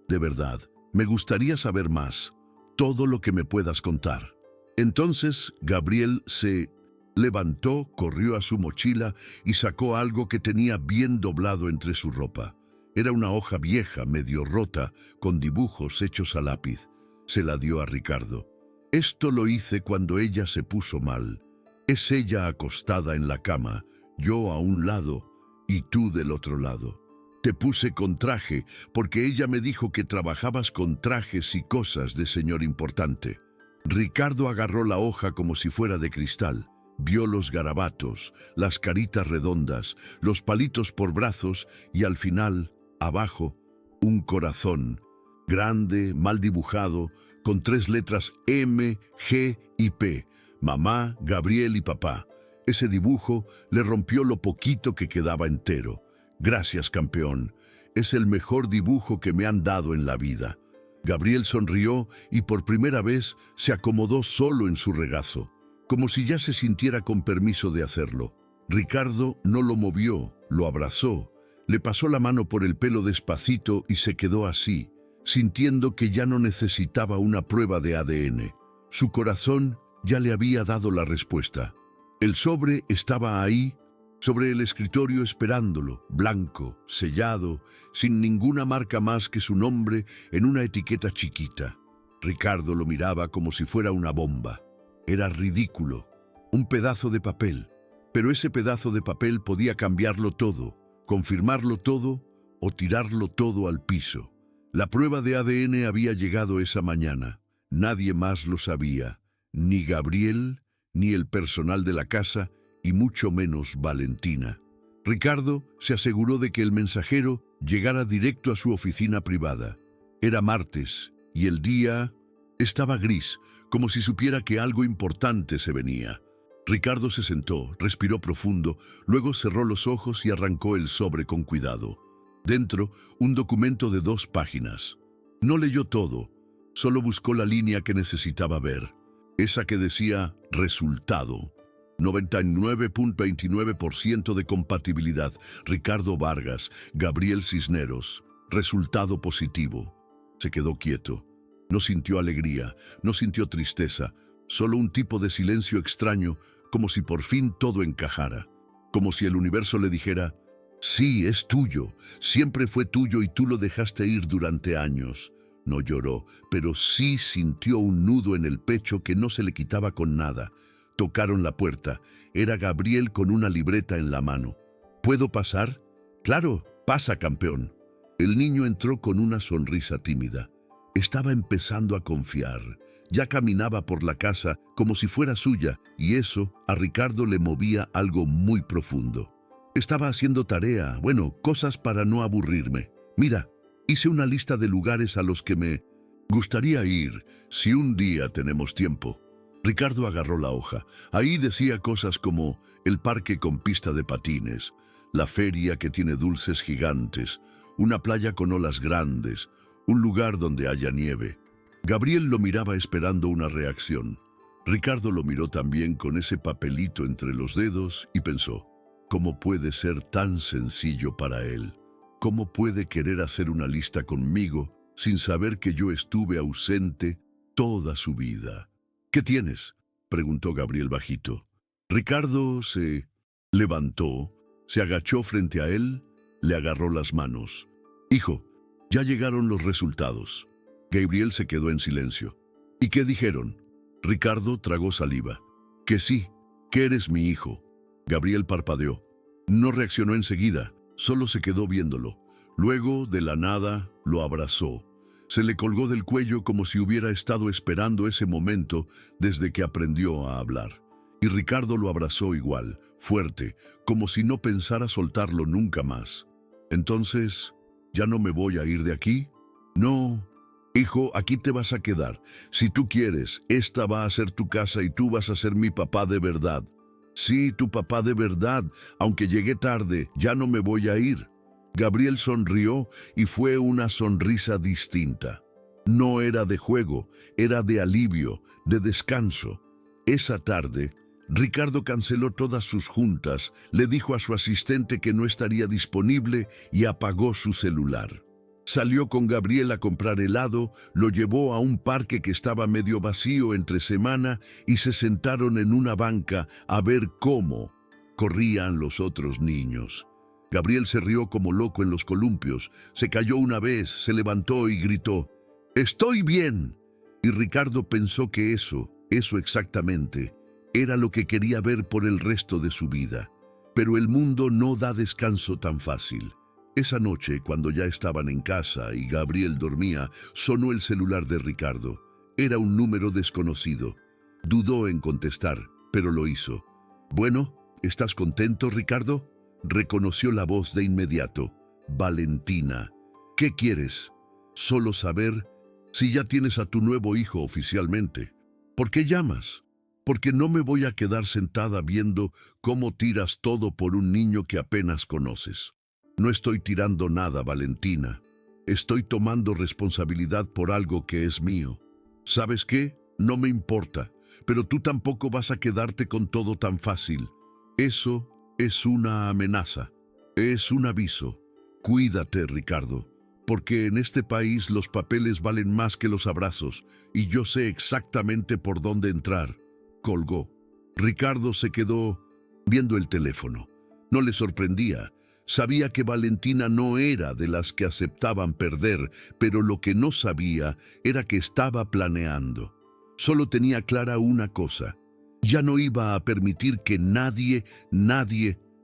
De verdad. Me gustaría saber más. Todo lo que me puedas contar. Entonces Gabriel se levantó, corrió a su mochila y sacó algo que tenía bien doblado entre su ropa. Era una hoja vieja, medio rota, con dibujos hechos a lápiz. Se la dio a Ricardo. Esto lo hice cuando ella se puso mal. Es ella acostada en la cama, yo a un lado y tú del otro lado. Te puse con traje porque ella me dijo que trabajabas con trajes y cosas de señor importante. Ricardo agarró la hoja como si fuera de cristal. Vio los garabatos, las caritas redondas, los palitos por brazos y al final, abajo, un corazón, grande, mal dibujado, con 3 letras M, G y P. Mamá, Gabriel y papá. Ese dibujo le rompió lo poquito que quedaba entero. Gracias, campeón. Es el mejor dibujo que me han dado en la vida. Gabriel sonrió y por primera vez se acomodó solo en su regazo, como si ya se sintiera con permiso de hacerlo. Ricardo no lo movió, lo abrazó, le pasó la mano por el pelo despacito y se quedó así, sintiendo que ya no necesitaba una prueba de ADN. Su corazón ya le había dado la respuesta. El sobre estaba ahí, sobre el escritorio esperándolo, blanco, sellado, sin ninguna marca más que su nombre en una etiqueta chiquita. Ricardo lo miraba como si fuera una bomba. Era ridículo, un pedazo de papel, pero ese pedazo de papel podía cambiarlo todo, confirmarlo todo o tirarlo todo al piso. La prueba de ADN había llegado esa mañana. Nadie más lo sabía, ni Gabriel, ni el personal de la casa, y mucho menos Valentina. Ricardo se aseguró de que el mensajero llegara directo a su oficina privada. Era martes, y el día estaba gris, como si supiera que algo importante se venía. Ricardo se sentó, respiró profundo, luego cerró los ojos y arrancó el sobre con cuidado. Dentro, un documento de 2 páginas. No leyó todo, solo buscó la línea que necesitaba ver. Esa que decía resultado. 99.29% de compatibilidad. Ricardo Vargas, Gabriel Cisneros. Resultado positivo. Se quedó quieto. No sintió alegría, no sintió tristeza, solo un tipo de silencio extraño, como si por fin todo encajara. Como si el universo le dijera, sí, es tuyo, siempre fue tuyo y tú lo dejaste ir durante años. No lloró, pero sí sintió un nudo en el pecho que no se le quitaba con nada. Tocaron la puerta. Era Gabriel con una libreta en la mano. ¿Puedo pasar? Claro, pasa, campeón. El niño entró con una sonrisa tímida. Estaba empezando a confiar. Ya caminaba por la casa como si fuera suya, y eso a Ricardo le movía algo muy profundo. Estaba haciendo tarea, cosas para no aburrirme. Mira, hice una lista de lugares a los que me gustaría ir si un día tenemos tiempo. Ricardo agarró la hoja. Ahí decía cosas como el parque con pista de patines, la feria que tiene dulces gigantes, una playa con olas grandes, un lugar donde haya nieve. Gabriel lo miraba esperando una reacción. Ricardo lo miró también con ese papelito entre los dedos y pensó, ¿cómo puede ser tan sencillo para él? ¿Cómo puede querer hacer una lista conmigo sin saber que yo estuve ausente toda su vida? ¿Qué tienes?, preguntó Gabriel bajito. Ricardo se levantó, se agachó frente a él, le agarró las manos. Hijo, ya llegaron los resultados. Gabriel se quedó en silencio. ¿Y qué dijeron? Ricardo tragó saliva. Que sí, que eres mi hijo. Gabriel parpadeó. No reaccionó enseguida, solo se quedó viéndolo. Luego, de la nada, lo abrazó. Se le colgó del cuello como si hubiera estado esperando ese momento desde que aprendió a hablar. Y Ricardo lo abrazó igual, fuerte, como si no pensara soltarlo nunca más. Entonces, ¿ya no me voy a ir de aquí? No, hijo, aquí te vas a quedar. Si tú quieres, esta va a ser tu casa y tú vas a ser mi papá de verdad. Sí, tu papá de verdad, aunque llegué tarde, ya no me voy a ir. Gabriel sonrió y fue una sonrisa distinta. No era de juego, era de alivio, de descanso. Esa tarde, Ricardo canceló todas sus juntas, le dijo a su asistente que no estaría disponible y apagó su celular. Salió con Gabriel a comprar helado, lo llevó a un parque que estaba medio vacío entre semana y se sentaron en una banca a ver cómo corrían los otros niños. Gabriel se rió como loco en los columpios, se cayó una vez, se levantó y gritó, ¡Estoy bien! Y Ricardo pensó que eso exactamente, era lo que quería ver por el resto de su vida. Pero el mundo no da descanso tan fácil. Esa noche, cuando ya estaban en casa y Gabriel dormía, sonó el celular de Ricardo. Era un número desconocido. Dudó en contestar, pero lo hizo. Bueno, ¿estás contento, Ricardo? Reconoció la voz de inmediato. Valentina. ¿Qué quieres? Solo saber si ya tienes a tu nuevo hijo oficialmente. ¿Por qué llamas? porque no me voy a quedar sentada viendo cómo tiras todo por un niño que apenas conoces. No estoy tirando nada, Valentina. Estoy tomando responsabilidad por algo que es mío. ¿Sabes qué? No me importa, pero tú tampoco vas a quedarte con todo tan fácil. Eso es una amenaza, es un aviso. Cuídate, Ricardo, porque en este país los papeles valen más que los abrazos y yo sé exactamente por dónde entrar. Colgó. Ricardo se quedó viendo el teléfono. No le sorprendía. Sabía que Valentina no era de las que aceptaban perder, pero lo que no sabía era que estaba planeando. Solo tenía clara una cosa. Ya no iba a permitir que nadie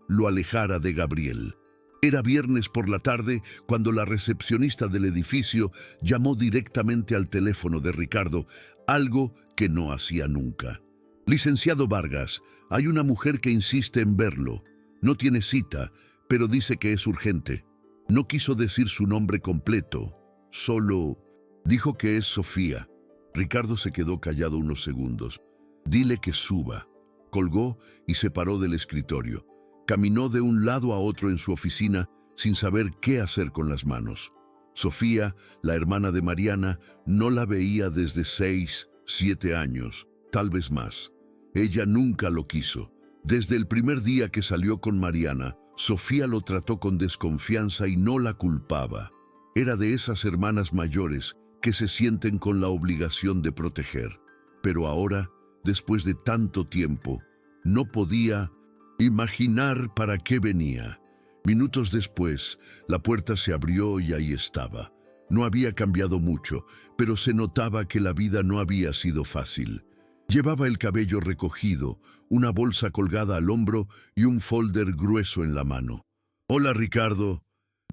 lo alejara de Gabriel. Era viernes por la tarde cuando la recepcionista del edificio llamó directamente al teléfono de Ricardo, algo que no hacía nunca. Licenciado Vargas, hay una mujer que insiste en verlo. No tiene cita, pero dice que es urgente. No quiso decir su nombre completo, solo dijo que es Sofía. Ricardo se quedó callado unos segundos. Dile que suba. Colgó y se paró del escritorio. Caminó de un lado a otro en su oficina sin saber qué hacer con las manos. Sofía, la hermana de Mariana, no la veía desde 6, 7 años, tal vez más. Ella nunca lo quiso. Desde el primer día que salió con Mariana, Sofía lo trató con desconfianza y no la culpaba. Era de esas hermanas mayores que se sienten con la obligación de proteger. Pero ahora, después de tanto tiempo, no podía imaginar para qué venía. Minutos después, la puerta se abrió y ahí estaba. No había cambiado mucho, pero se notaba que la vida no había sido fácil. Llevaba el cabello recogido, una bolsa colgada al hombro y un folder grueso en la mano. «Hola, Ricardo»,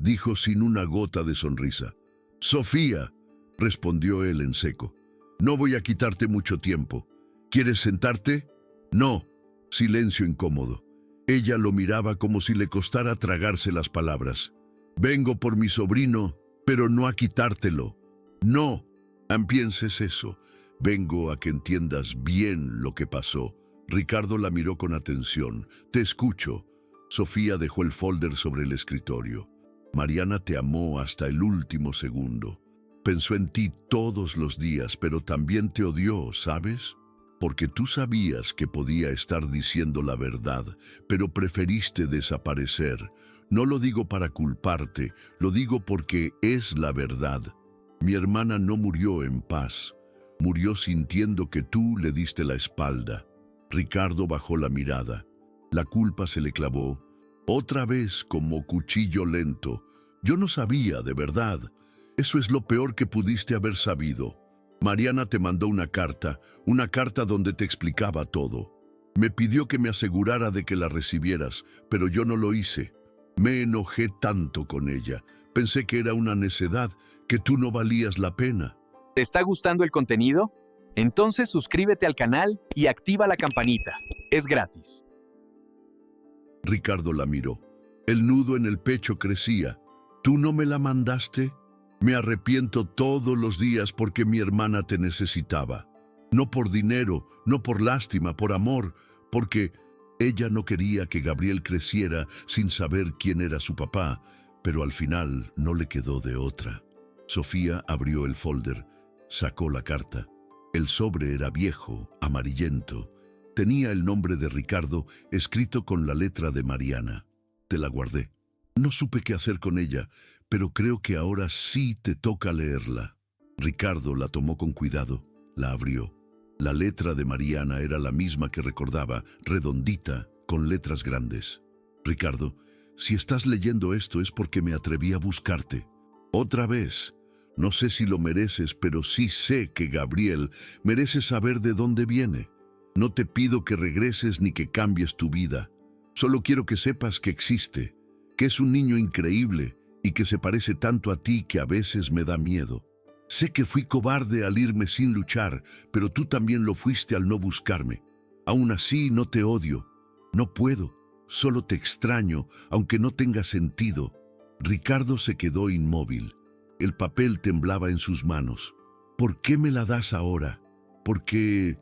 dijo sin una gota de sonrisa. «Sofía», respondió él en seco. «No voy a quitarte mucho tiempo. ¿Quieres sentarte?» «No». Silencio incómodo. Ella lo miraba como si le costara tragarse las palabras. «Vengo por mi sobrino, pero no a quitártelo». «No, pienses eso. Vengo a que entiendas bien lo que pasó». Ricardo la miró con atención. «Te escucho». Sofía dejó el folder sobre el escritorio. «Mariana te amó hasta el último segundo. Pensó en ti todos los días, pero también te odió, ¿sabes? Porque tú sabías que podía estar diciendo la verdad, pero preferiste desaparecer. No lo digo para culparte, lo digo porque es la verdad. Mi hermana no murió en paz. Murió sintiendo que tú le diste la espalda». Ricardo bajó la mirada. La culpa se le clavó, otra vez como cuchillo lento. «Yo no sabía, de verdad. Eso es lo peor que pudiste haber sabido. Mariana te mandó una carta donde te explicaba todo. Me pidió que me asegurara de que la recibieras, pero yo no lo hice. Me enojé tanto con ella. Pensé que era una necedad, que tú no valías la pena». ¿Te está gustando el contenido? Entonces suscríbete al canal y activa la campanita. Es gratis. Ricardo la miró. El nudo en el pecho crecía. «¿Tú no me la mandaste? Me arrepiento todos los días porque mi hermana te necesitaba. No por dinero, no por lástima, por amor, porque ella no quería que Gabriel creciera sin saber quién era su papá, pero al final no le quedó de otra». Sofía abrió el folder, sacó la carta. El sobre era viejo, amarillento. Tenía el nombre de Ricardo escrito con la letra de Mariana. «Te la guardé. No supe qué hacer con ella, pero creo que ahora sí te toca leerla». Ricardo la tomó con cuidado, la abrió. La letra de Mariana era la misma que recordaba, redondita, con letras grandes. «Ricardo, si estás leyendo esto es porque me atreví a buscarte. Otra vez. No sé si lo mereces, pero sí sé que Gabriel merece saber de dónde viene. No te pido que regreses ni que cambies tu vida. Solo quiero que sepas que existe, que es un niño increíble y que se parece tanto a ti que a veces me da miedo. Sé que fui cobarde al irme sin luchar, pero tú también lo fuiste al no buscarme. Aún así no te odio. No puedo. Solo te extraño, aunque no tenga sentido». Ricardo se quedó inmóvil. El papel temblaba en sus manos. «¿Por qué me la das ahora? Porque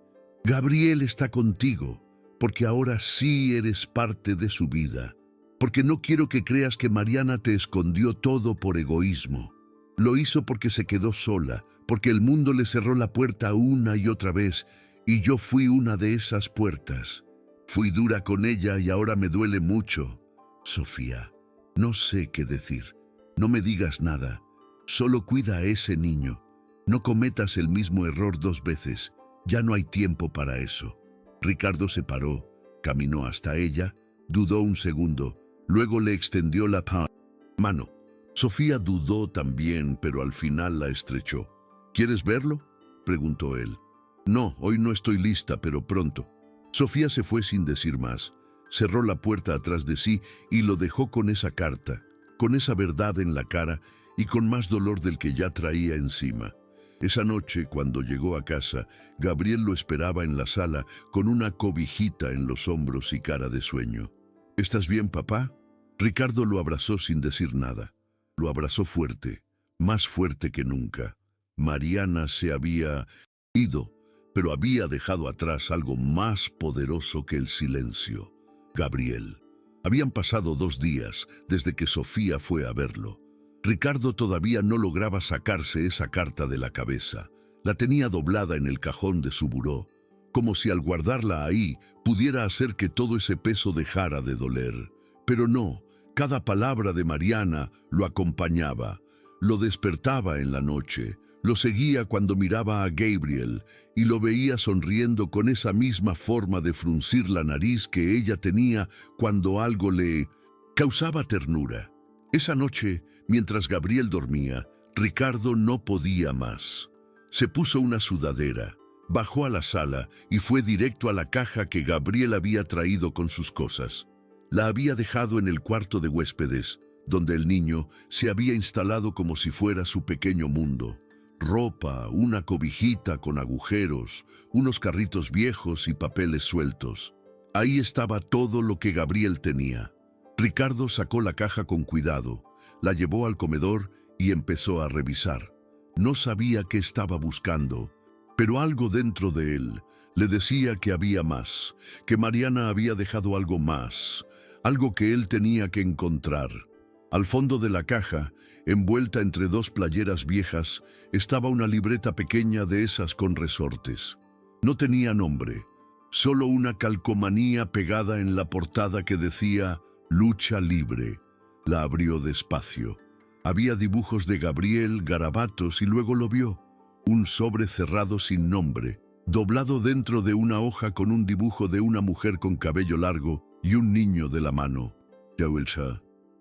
Gabriel está contigo, porque ahora sí eres parte de su vida. Porque no quiero que creas que Mariana te escondió todo por egoísmo. Lo hizo porque se quedó sola, porque el mundo le cerró la puerta una y otra vez, y yo fui una de esas puertas. Fui dura con ella y ahora me duele mucho. Sofía, no sé qué decir. No me digas nada. Solo cuida a ese niño. No cometas el mismo error 2 veces. Ya no hay tiempo para eso. Ricardo se paró, caminó hasta ella, dudó un segundo, luego le extendió la mano. Sofía dudó también, pero al final la estrechó. ¿Quieres verlo?, preguntó él. No, hoy no estoy lista, pero pronto. Sofía se fue sin decir más. Cerró la puerta atrás de sí y lo dejó con esa carta, con esa verdad en la cara y con más dolor del que ya traía encima. Esa noche, cuando llegó a casa, Gabriel lo esperaba en la sala con una cobijita en los hombros y cara de sueño. ¿Estás bien, papá? Ricardo lo abrazó sin decir nada. Lo abrazó fuerte, más fuerte que nunca. Mariana se había ido, pero había dejado atrás algo más poderoso que el silencio. Gabriel. Habían pasado 2 días desde que Sofía fue a verlo. Ricardo todavía no lograba sacarse esa carta de la cabeza. La tenía doblada en el cajón de su buró, como si al guardarla ahí pudiera hacer que todo ese peso dejara de doler. Pero no, cada palabra de Mariana lo acompañaba, lo despertaba en la noche, lo seguía cuando miraba a Gabriel y lo veía sonriendo con esa misma forma de fruncir la nariz que ella tenía cuando algo le causaba ternura. Esa noche, mientras Gabriel dormía, Ricardo no podía más. Se puso una sudadera, bajó a la sala y fue directo a la caja que Gabriel había traído con sus cosas. La había dejado en el cuarto de huéspedes, donde el niño se había instalado como si fuera su pequeño mundo. Ropa, una cobijita con agujeros, unos carritos viejos y papeles sueltos. Ahí estaba todo lo que Gabriel tenía. Ricardo sacó la caja con cuidado, la llevó al comedor y empezó a revisar. No sabía qué estaba buscando, pero algo dentro de él le decía que había más, que Mariana había dejado algo más, algo que él tenía que encontrar. Al fondo de la caja, envuelta entre 2 playeras viejas, estaba una libreta pequeña de esas con resortes. No tenía nombre, solo una calcomanía pegada en la portada que decía «Lucha libre». La abrió despacio. Había dibujos de Gabriel, garabatos, y luego lo vio. Un sobre cerrado sin nombre, doblado dentro de una hoja con un dibujo de una mujer con cabello largo y un niño de la mano.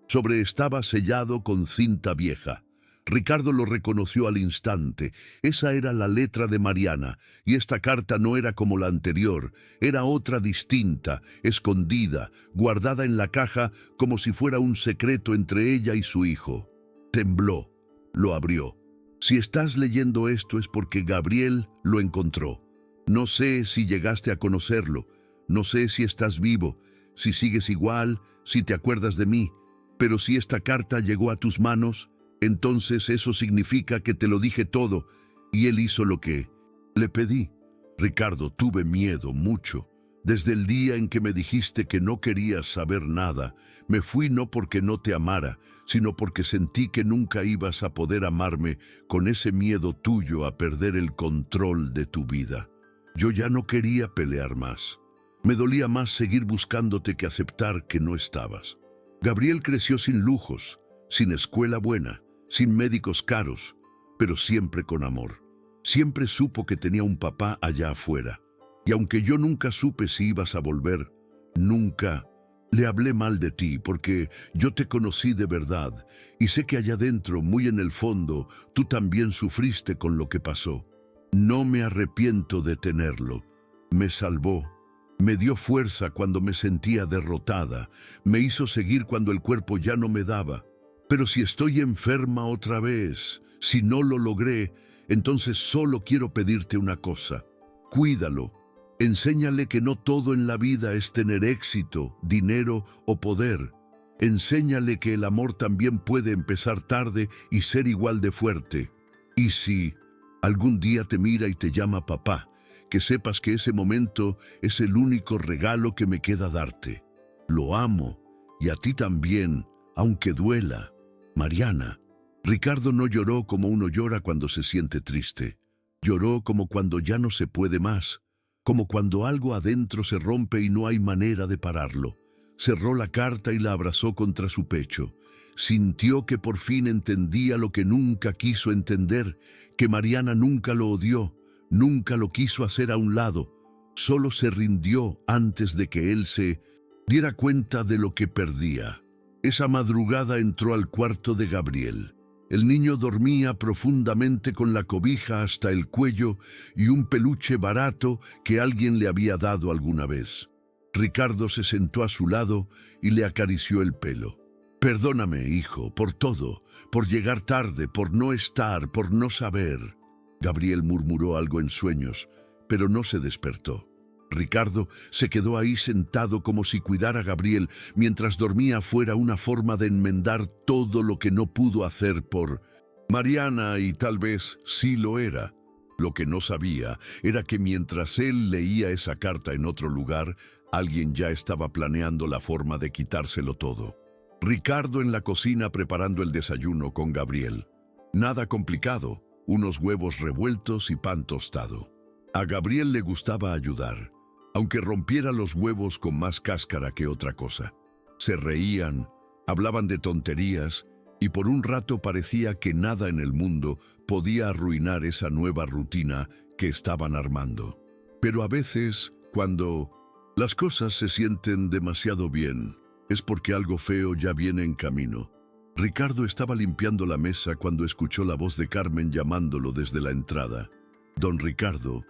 Sobre estaba sellado con cinta vieja. Ricardo lo reconoció al instante. Esa era la letra de Mariana, y esta carta no era como la anterior, era otra distinta, escondida, guardada en la caja como si fuera un secreto entre ella y su hijo. Tembló, lo abrió. Si estás leyendo esto es porque Gabriel lo encontró. No sé si llegaste a conocerlo, no sé si estás vivo, si sigues igual, si te acuerdas de mí, pero si esta carta llegó a tus manos, entonces eso significa que te lo dije todo, y él hizo lo que le pedí. Ricardo, tuve miedo mucho. Desde el día en que me dijiste que no querías saber nada, me fui no porque no te amara, sino porque sentí que nunca ibas a poder amarme con ese miedo tuyo a perder el control de tu vida. Yo ya no quería pelear más. Me dolía más seguir buscándote que aceptar que no estabas. Gabriel creció sin lujos, sin escuela buena, sin médicos caros, pero siempre con amor. Siempre supo que tenía un papá allá afuera. Y aunque yo nunca supe si ibas a volver, nunca le hablé mal de ti, porque yo te conocí de verdad, y sé que allá dentro, muy en el fondo, tú también sufriste con lo que pasó. No me arrepiento de tenerlo. Me salvó. Me dio fuerza cuando me sentía derrotada. Me hizo seguir cuando el cuerpo ya no me daba. Pero si estoy enferma otra vez, si no lo logré, entonces solo quiero pedirte una cosa. Cuídalo. Enséñale que no todo en la vida es tener éxito, dinero o poder. Enséñale que el amor también puede empezar tarde y ser igual de fuerte. Y si algún día te mira y te llama papá, que sepas que ese momento es el único regalo que me queda darte. Lo amo, y a ti también, aunque duela. Mariana. Ricardo no lloró como uno llora cuando se siente triste. Lloró como cuando ya no se puede más, como cuando algo adentro se rompe y no hay manera de pararlo. Cerró la carta y la abrazó contra su pecho. Sintió que por fin entendía lo que nunca quiso entender, que Mariana nunca lo odió, nunca lo quiso hacer a un lado. Solo se rindió antes de que él se diera cuenta de lo que perdía. Esa madrugada entró al cuarto de Gabriel. El niño dormía profundamente con la cobija hasta el cuello y un peluche barato que alguien le había dado alguna vez. Ricardo se sentó a su lado y le acarició el pelo. «Perdóname, hijo, por todo, por llegar tarde, por no estar, por no saber». Gabriel murmuró algo en sueños, pero no se despertó. Ricardo se quedó ahí sentado como si cuidar a Gabriel mientras dormía fuera una forma de enmendar todo lo que no pudo hacer por Mariana, y tal vez sí lo era. Lo que no sabía era que mientras él leía esa carta en otro lugar, alguien ya estaba planeando la forma de quitárselo todo. Ricardo en la cocina preparando el desayuno con Gabriel. Nada complicado, unos huevos revueltos y pan tostado. A Gabriel le gustaba ayudar, aunque rompiera los huevos con más cáscara que otra cosa. Se reían, hablaban de tonterías, y por un rato parecía que nada en el mundo podía arruinar esa nueva rutina que estaban armando. Pero a veces, cuando las cosas se sienten demasiado bien, es porque algo feo ya viene en camino. Ricardo estaba limpiando la mesa cuando escuchó la voz de Carmen llamándolo desde la entrada. «Don Ricardo,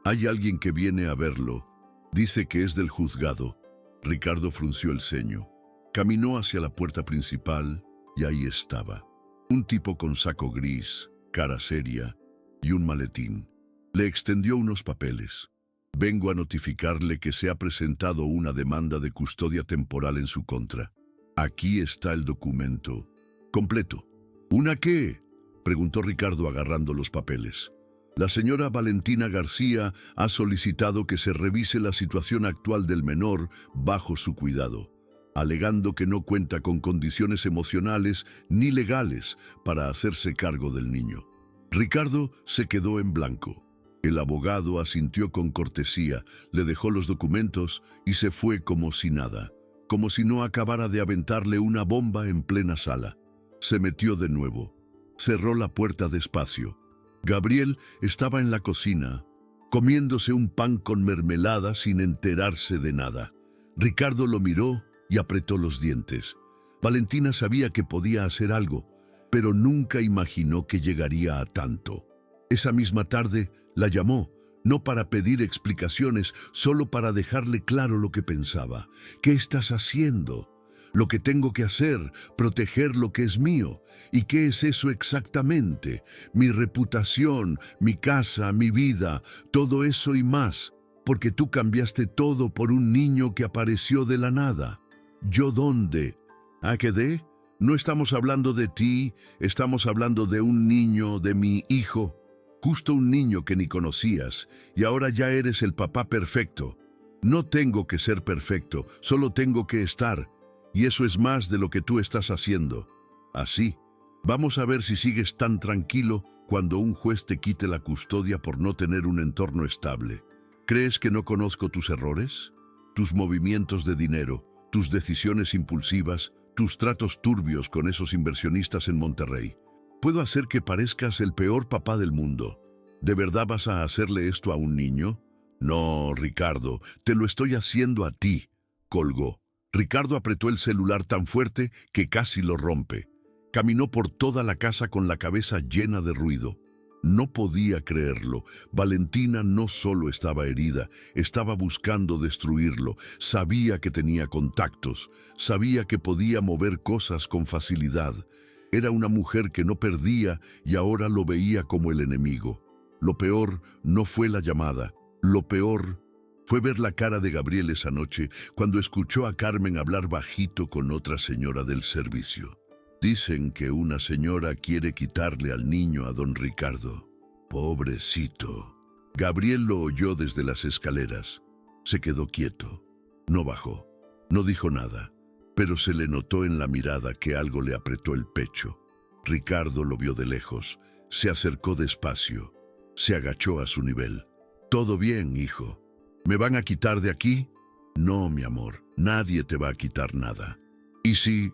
hay alguien que viene a verlo. Dice que es del juzgado». Ricardo frunció el ceño. Caminó hacia la puerta principal y ahí estaba. Un tipo con saco gris, cara seria y un maletín. Le extendió unos papeles. «Vengo a notificarle que se ha presentado una demanda de custodia temporal en su contra. Aquí está el documento completo». «¿Una qué?», preguntó Ricardo agarrando los papeles. «La señora Valentina García ha solicitado que se revise la situación actual del menor bajo su cuidado, alegando que no cuenta con condiciones emocionales ni legales para hacerse cargo del niño». Ricardo se quedó en blanco. El abogado asintió con cortesía, le dejó los documentos y se fue como si nada, como si no acabara de aventarle una bomba en plena sala. Se metió de nuevo. Cerró la puerta despacio. Gabriel estaba en la cocina, comiéndose un pan con mermelada sin enterarse de nada. Ricardo lo miró y apretó los dientes. Valentina sabía que podía hacer algo, pero nunca imaginó que llegaría a tanto. Esa misma tarde la llamó, no para pedir explicaciones, solo para dejarle claro lo que pensaba. «¿Qué estás haciendo? Lo que tengo que hacer, proteger lo que es mío. ¿Y qué es eso exactamente? Mi reputación, mi casa, mi vida, todo eso y más. Porque tú cambiaste todo por un niño que apareció de la nada». «¿Yo dónde? ¿A qué de? No estamos hablando de ti, estamos hablando de un niño, de mi hijo. Justo un niño que ni conocías, y ahora ya eres el papá perfecto. No tengo que ser perfecto, solo tengo que estar. Y eso es más de lo que tú estás haciendo. Así, vamos a ver si sigues tan tranquilo cuando un juez te quite la custodia por no tener un entorno estable. ¿Crees que no conozco tus errores? Tus movimientos de dinero, tus decisiones impulsivas, tus tratos turbios con esos inversionistas en Monterrey. Puedo hacer que parezcas el peor papá del mundo. ¿De verdad vas a hacerle esto a un niño? No, Ricardo, te lo estoy haciendo a ti», colgó. Ricardo apretó el celular tan fuerte que casi lo rompe. Caminó por toda la casa con la cabeza llena de ruido. No podía creerlo. Valentina no solo estaba herida, estaba buscando destruirlo. Sabía que tenía contactos, sabía que podía mover cosas con facilidad. Era una mujer que no perdía y ahora lo veía como el enemigo. Lo peor no fue la llamada. Lo peor fue ver la cara de Gabriel esa noche cuando escuchó a Carmen hablar bajito con otra señora del servicio. «Dicen que una señora quiere quitarle al niño a don Ricardo. Pobrecito». Gabriel lo oyó desde las escaleras. Se quedó quieto. No bajó. No dijo nada, pero se le notó en la mirada que algo le apretó el pecho. Ricardo lo vio de lejos. Se acercó despacio. Se agachó a su nivel. «Todo bien, hijo. ¿Me van a quitar de aquí?» «No, mi amor. Nadie te va a quitar nada». «¿Y si...?»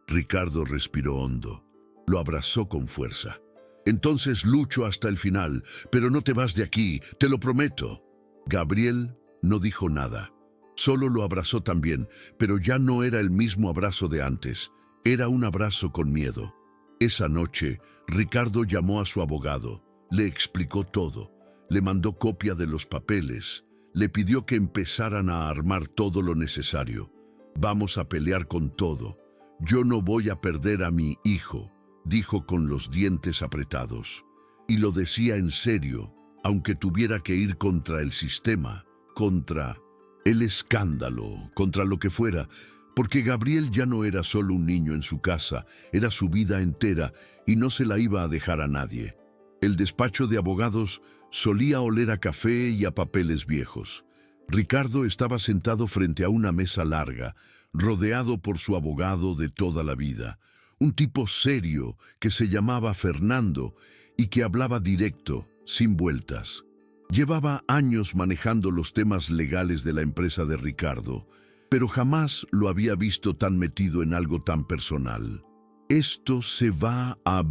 Ricardo respiró hondo. Lo abrazó con fuerza. «Entonces lucho hasta el final, pero no te vas de aquí, te lo prometo». Gabriel no dijo nada. Solo lo abrazó también, pero ya no era el mismo abrazo de antes. Era un abrazo con miedo. Esa noche, Ricardo llamó a su abogado. Le explicó todo. Le mandó copia de los papeles. Le pidió que empezaran a armar todo lo necesario. «Vamos a pelear con todo. Yo no voy a perder a mi hijo», dijo con los dientes apretados. Y lo decía en serio, aunque tuviera que ir contra el sistema, contra el escándalo, contra lo que fuera, porque Gabriel ya no era solo un niño en su casa, era su vida entera y no se la iba a dejar a nadie. El despacho de abogados solía oler a café y a papeles viejos. Ricardo estaba sentado frente a una mesa larga, rodeado por su abogado de toda la vida, un tipo serio que se llamaba Fernando y que hablaba directo, sin vueltas. Llevaba años manejando los temas legales de la empresa de Ricardo, pero jamás lo había visto tan metido en algo tan personal. «Esto se va a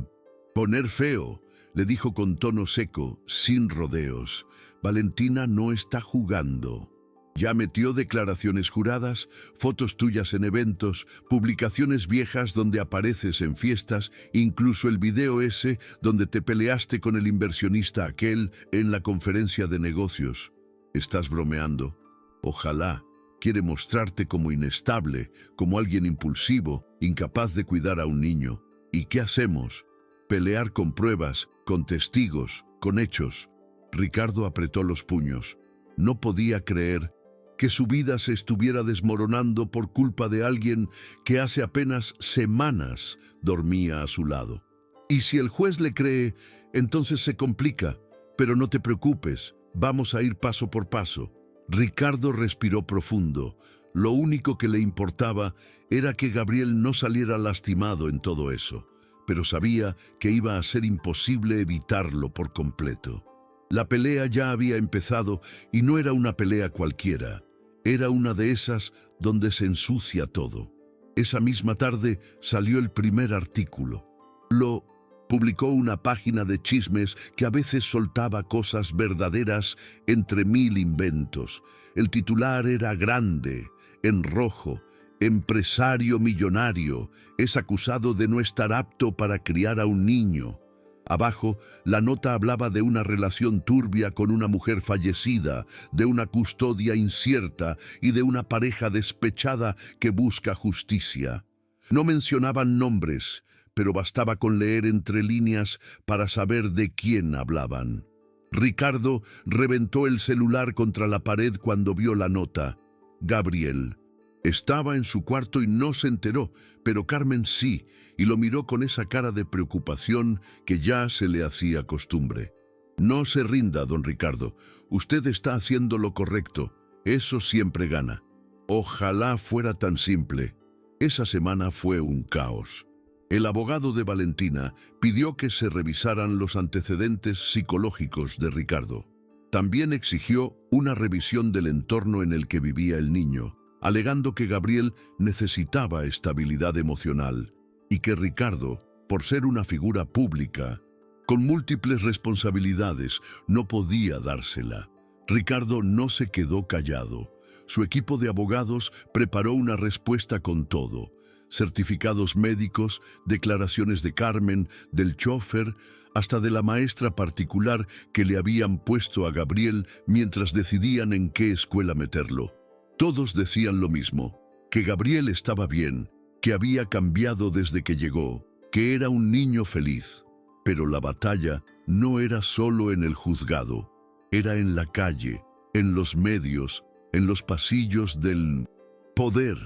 poner feo», le dijo con tono seco, sin rodeos. «Valentina no está jugando. Ya metió declaraciones juradas, fotos tuyas en eventos, publicaciones viejas donde apareces en fiestas, incluso el video ese donde te peleaste con el inversionista aquel en la conferencia de negocios. ¿Estás bromeando? Ojalá. Quiere mostrarte como inestable, como alguien impulsivo, incapaz de cuidar a un niño. ¿Y qué hacemos? Pelear con pruebas, con testigos, con hechos». Ricardo apretó los puños. No podía creer que su vida se estuviera desmoronando por culpa de alguien que hace apenas semanas dormía a su lado. «Y si el juez le cree, entonces se complica. Pero no te preocupes, vamos a ir paso por paso». Ricardo respiró profundo. Lo único que le importaba era que Gabriel no saliera lastimado en todo eso, pero sabía que iba a ser imposible evitarlo por completo. La pelea ya había empezado y no era una pelea cualquiera. Era una de esas donde se ensucia todo. Esa misma tarde salió el primer artículo. Lo publicó una página de chismes que a veces soltaba cosas verdaderas entre mil inventos. El titular era grande, en rojo: «Empresario millonario es acusado de no estar apto para criar a un niño». Abajo, la nota hablaba de una relación turbia con una mujer fallecida, de una custodia incierta y de una pareja despechada que busca justicia. No mencionaban nombres, pero bastaba con leer entre líneas para saber de quién hablaban. Ricardo reventó el celular contra la pared cuando vio la nota. Gabriel. Estaba en su cuarto y no se enteró, pero Carmen sí, y lo miró con esa cara de preocupación que ya se le hacía costumbre. «No se rinda, don Ricardo. Usted está haciendo lo correcto. Eso siempre gana». Ojalá fuera tan simple. Esa semana fue un caos. El abogado de Valentina pidió que se revisaran los antecedentes psicológicos de Ricardo. También exigió una revisión del entorno en el que vivía el niño, alegando que Gabriel necesitaba estabilidad emocional y que Ricardo, por ser una figura pública, con múltiples responsabilidades, no podía dársela. Ricardo no se quedó callado. Su equipo de abogados preparó una respuesta con todo: certificados médicos, declaraciones de Carmen, del chófer, hasta de la maestra particular que le habían puesto a Gabriel mientras decidían en qué escuela meterlo. Todos decían lo mismo: que Gabriel estaba bien, que había cambiado desde que llegó, que era un niño feliz. Pero la batalla no era solo en el juzgado, era en la calle, en los medios, en los pasillos del poder.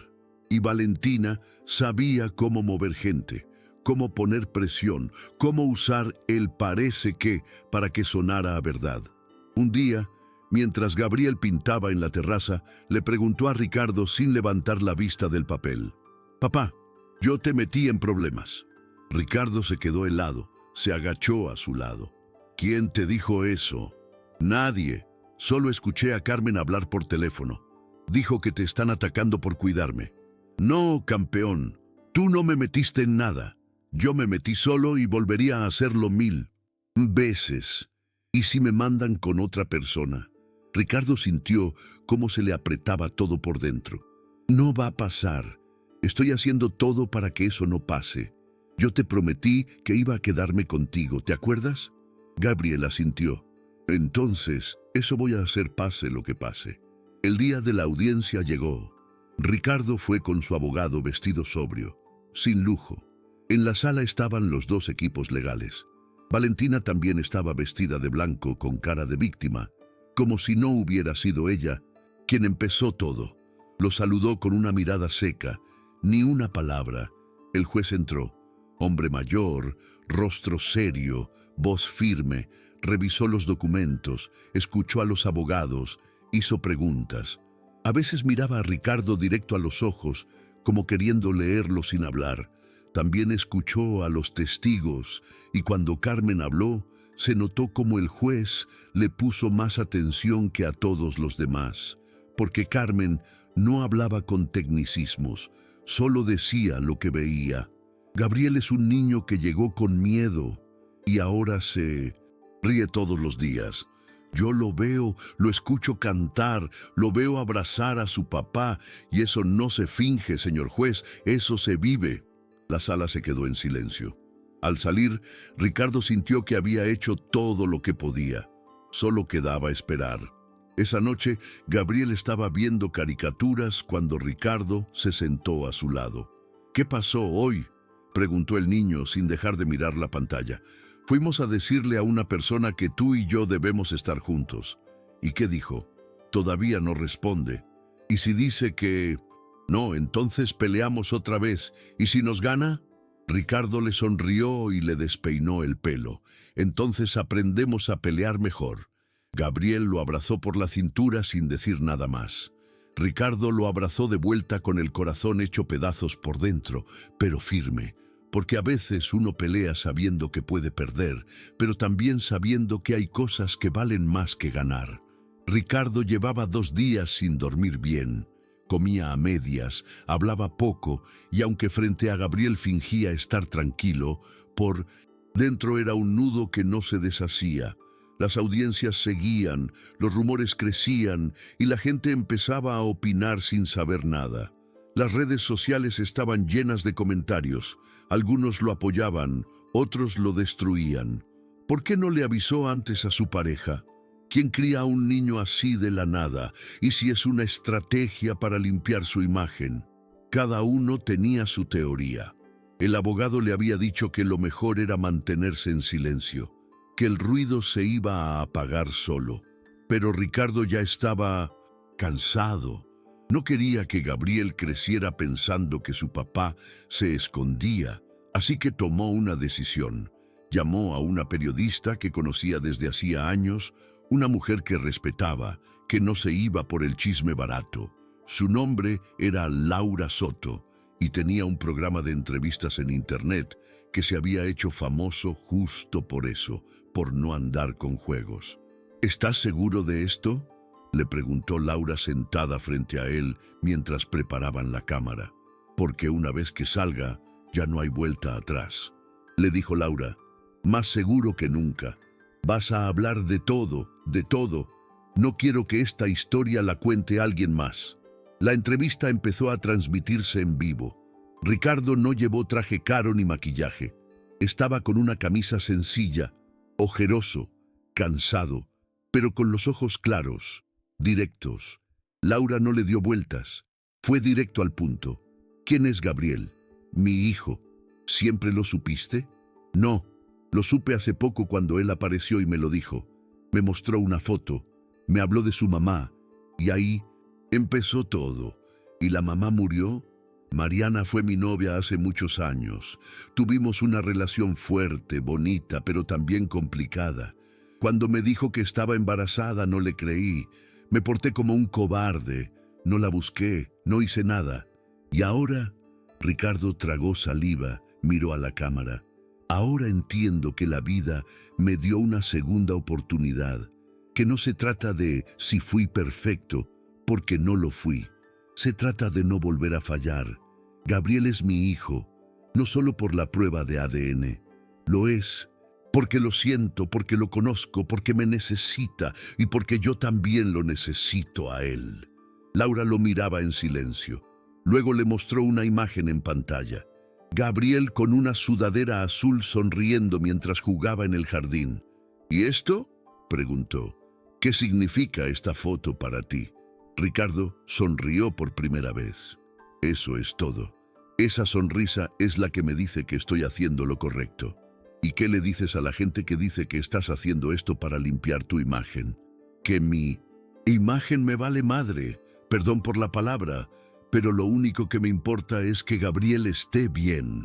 Y Valentina sabía cómo mover gente, cómo poner presión, cómo usar el parece que para que sonara a verdad. Un día, mientras Gabriel pintaba en la terraza, le preguntó a Ricardo sin levantar la vista del papel: «Papá, yo te metí en problemas». Ricardo se quedó helado, se agachó a su lado. «¿Quién te dijo eso?» «Nadie. Solo escuché a Carmen hablar por teléfono. Dijo que te están atacando por cuidarme». «No, campeón. Tú no me metiste en nada. Yo me metí solo y volvería a hacerlo 1000 veces. ¿Y si me mandan con otra persona?» Ricardo sintió cómo se le apretaba todo por dentro. «No va a pasar. Estoy haciendo todo para que eso no pase. Yo te prometí que iba a quedarme contigo, ¿te acuerdas?» Gabriel asintió. «Entonces, eso voy a hacer pase lo que pase». El día de la audiencia llegó. Ricardo fue con su abogado vestido sobrio, sin lujo. En la sala estaban los dos equipos legales. Valentina también estaba vestida de blanco con cara de víctima, como si no hubiera sido ella quien empezó todo. Lo saludó con una mirada seca, ni una palabra. El juez entró. Hombre mayor, rostro serio, voz firme, revisó los documentos, escuchó a los abogados, hizo preguntas. A veces miraba a Ricardo directo a los ojos, como queriendo leerlo sin hablar. También escuchó a los testigos, y cuando Carmen habló, se notó como el juez le puso más atención que a todos los demás, porque Carmen no hablaba con tecnicismos, solo decía lo que veía. Gabriel es un niño que llegó con miedo y ahora se ríe todos los días. Yo lo veo, lo escucho cantar, lo veo abrazar a su papá, y eso no se finge, señor juez, eso se vive». La sala se quedó en silencio. Al salir, Ricardo sintió que había hecho todo lo que podía. Solo quedaba esperar. Esa noche, Gabriel estaba viendo caricaturas cuando Ricardo se sentó a su lado. «¿Qué pasó hoy?», preguntó el niño sin dejar de mirar la pantalla. «Fuimos a decirle a una persona que tú y yo debemos estar juntos». «¿Y qué dijo?». «Todavía no responde». «¿Y si dice que...?» «No, entonces peleamos otra vez. ¿Y si nos gana?». Ricardo le sonrió y le despeinó el pelo. «Entonces aprendemos a pelear mejor». Gabriel lo abrazó por la cintura sin decir nada más. Ricardo lo abrazó de vuelta con el corazón hecho pedazos por dentro, pero firme, porque a veces uno pelea sabiendo que puede perder, pero también sabiendo que hay cosas que valen más que ganar. Ricardo llevaba 2 días sin dormir bien. Comía a medias, hablaba poco, y aunque frente a Gabriel fingía estar tranquilo, por dentro era un nudo que no se deshacía. Las audiencias seguían, los rumores crecían, y la gente empezaba a opinar sin saber nada. Las redes sociales estaban llenas de comentarios. Algunos lo apoyaban, otros lo destruían. ¿Por qué no le avisó antes a su pareja? ¿Quién cría a un niño así de la nada? ¿Y si es una estrategia para limpiar su imagen? Cada uno tenía su teoría. El abogado le había dicho que lo mejor era mantenerse en silencio, que el ruido se iba a apagar solo. Pero Ricardo ya estaba cansado. No quería que Gabriel creciera pensando que su papá se escondía, así que tomó una decisión. Llamó a una periodista que conocía desde hacía años, una mujer que respetaba, que no se iba por el chisme barato. Su nombre era Laura Soto y tenía un programa de entrevistas en internet que se había hecho famoso justo por eso, por no andar con juegos. «¿Estás seguro de esto?», le preguntó Laura sentada frente a él mientras preparaban la cámara. «Porque una vez que salga, ya no hay vuelta atrás», le dijo Laura. «Más seguro que nunca. Vas a hablar de todo, de todo. No quiero que esta historia la cuente alguien más». La entrevista empezó a transmitirse en vivo. Ricardo no llevó traje caro ni maquillaje. Estaba con una camisa sencilla, ojeroso, cansado, pero con los ojos claros, directos. Laura no le dio vueltas. Fue directo al punto. «¿Quién es Gabriel?». «Mi hijo». «¿Siempre lo supiste?». «No, lo supe hace poco cuando él apareció y me lo dijo. Me mostró una foto, me habló de su mamá, y ahí empezó todo». «¿Y la mamá murió?». «Mariana fue mi novia hace muchos años. Tuvimos una relación fuerte, bonita, pero también complicada. Cuando me dijo que estaba embarazada no le creí. Me porté como un cobarde. No la busqué, no hice nada. Y ahora, Ricardo tragó saliva, miró a la cámara. Ahora entiendo que la vida me dio una segunda oportunidad, que no se trata de si fui perfecto, porque no lo fui. Se trata de no volver a fallar. Gabriel es mi hijo, no solo por la prueba de ADN. Lo es porque lo siento, porque lo conozco, porque me necesita y porque yo también lo necesito a él. Laura lo miraba en silencio. Luego le mostró una imagen en pantalla. Gabriel con una sudadera azul sonriendo mientras jugaba en el jardín. ¿Y esto?, preguntó. ¿Qué significa esta foto para ti? Ricardo sonrió por primera vez. Eso es todo. Esa sonrisa es la que me dice que estoy haciendo lo correcto. ¿Y qué le dices a la gente que dice que estás haciendo esto para limpiar tu imagen? Que mi imagen me vale madre, perdón por la palabra, pero lo único que me importa es que Gabriel esté bien.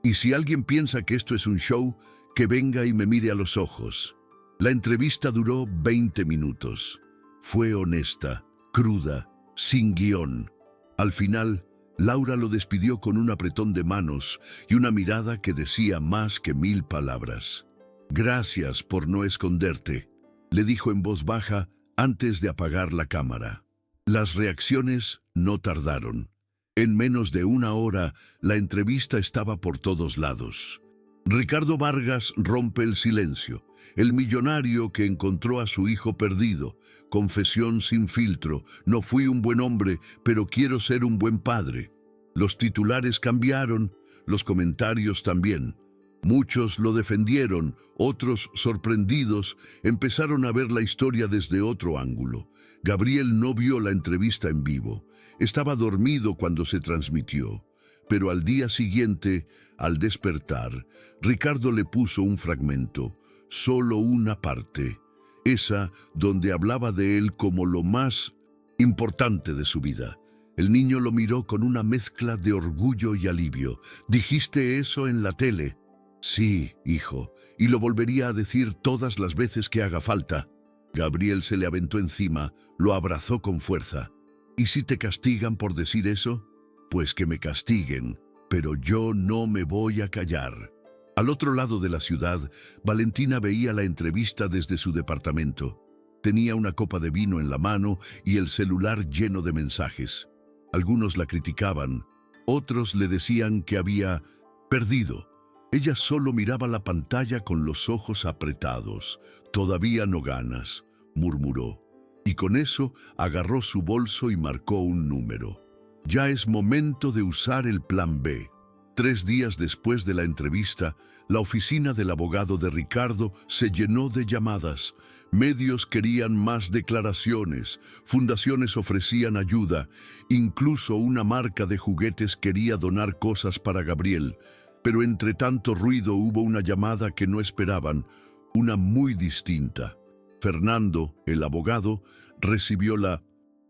Y si alguien piensa que esto es un show, que venga y me mire a los ojos. La entrevista duró 20 minutos. Fue honesta, cruda, sin guión. Al final, Laura lo despidió con un apretón de manos y una mirada que decía más que 1000 palabras. «Gracias por no esconderte», le dijo en voz baja antes de apagar la cámara. Las reacciones no tardaron. En menos de una hora, la entrevista estaba por todos lados. Ricardo Vargas rompe el silencio. El millonario que encontró a su hijo perdido. Confesión sin filtro. No fui un buen hombre, pero quiero ser un buen padre. Los titulares cambiaron, los comentarios también. Muchos lo defendieron, otros, sorprendidos, empezaron a ver la historia desde otro ángulo. Gabriel no vio la entrevista en vivo. Estaba dormido cuando se transmitió. Pero al día siguiente, al despertar, Ricardo le puso un fragmento, solo una parte, esa donde hablaba de él como lo más importante de su vida. El niño lo miró con una mezcla de orgullo y alivio. «¿Dijiste eso en la tele?» «Sí, hijo, y lo volvería a decir todas las veces que haga falta». Gabriel se le aventó encima, lo abrazó con fuerza. «¿Y si te castigan por decir eso?» «Pues que me castiguen, pero yo no me voy a callar». Al otro lado de la ciudad, Valentina veía la entrevista desde su departamento. Tenía una copa de vino en la mano y el celular lleno de mensajes. Algunos la criticaban, otros le decían que había perdido. Ella solo miraba la pantalla con los ojos apretados. «Todavía no ganas», murmuró. Y con eso agarró su bolso y marcó un número. Ya es momento de usar el plan B. 3 días después de la entrevista, la oficina del abogado de Ricardo se llenó de llamadas. Medios querían más declaraciones, fundaciones ofrecían ayuda, incluso una marca de juguetes quería donar cosas para Gabriel. Pero entre tanto ruido hubo una llamada que no esperaban, una muy distinta. Fernando, el abogado, recibió la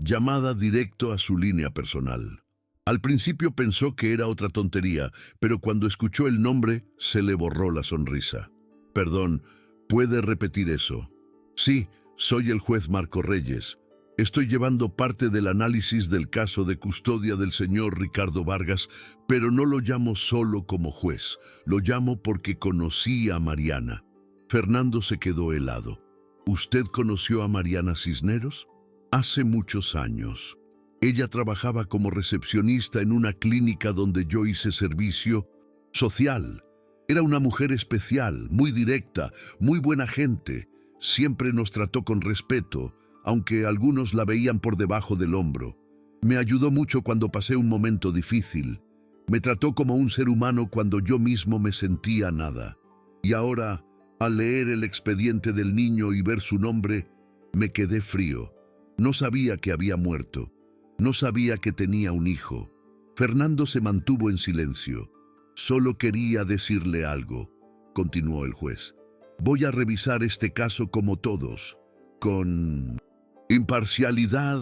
llamada directo a su línea personal. Al principio pensó que era otra tontería, pero cuando escuchó el nombre, se le borró la sonrisa. «Perdón, ¿puede repetir eso?» «Sí, soy el juez Marco Reyes. Estoy llevando parte del análisis del caso de custodia del señor Ricardo Vargas, pero no lo llamo solo como juez, lo llamo porque conocí a Mariana». Fernando se quedó helado. «¿Usted conoció a Mariana Cisneros?» «Hace muchos años. Ella trabajaba como recepcionista en una clínica donde yo hice servicio social. Era una mujer especial, muy directa, muy buena gente. Siempre nos trató con respeto, aunque algunos la veían por debajo del hombro. Me ayudó mucho cuando pasé un momento difícil. Me trató como un ser humano cuando yo mismo me sentía nada. Y ahora, al leer el expediente del niño y ver su nombre, me quedé frío. No sabía que había muerto. No sabía que tenía un hijo». Fernando se mantuvo en silencio. «Solo quería decirle algo», continuó el juez. «Voy a revisar este caso como todos, con imparcialidad,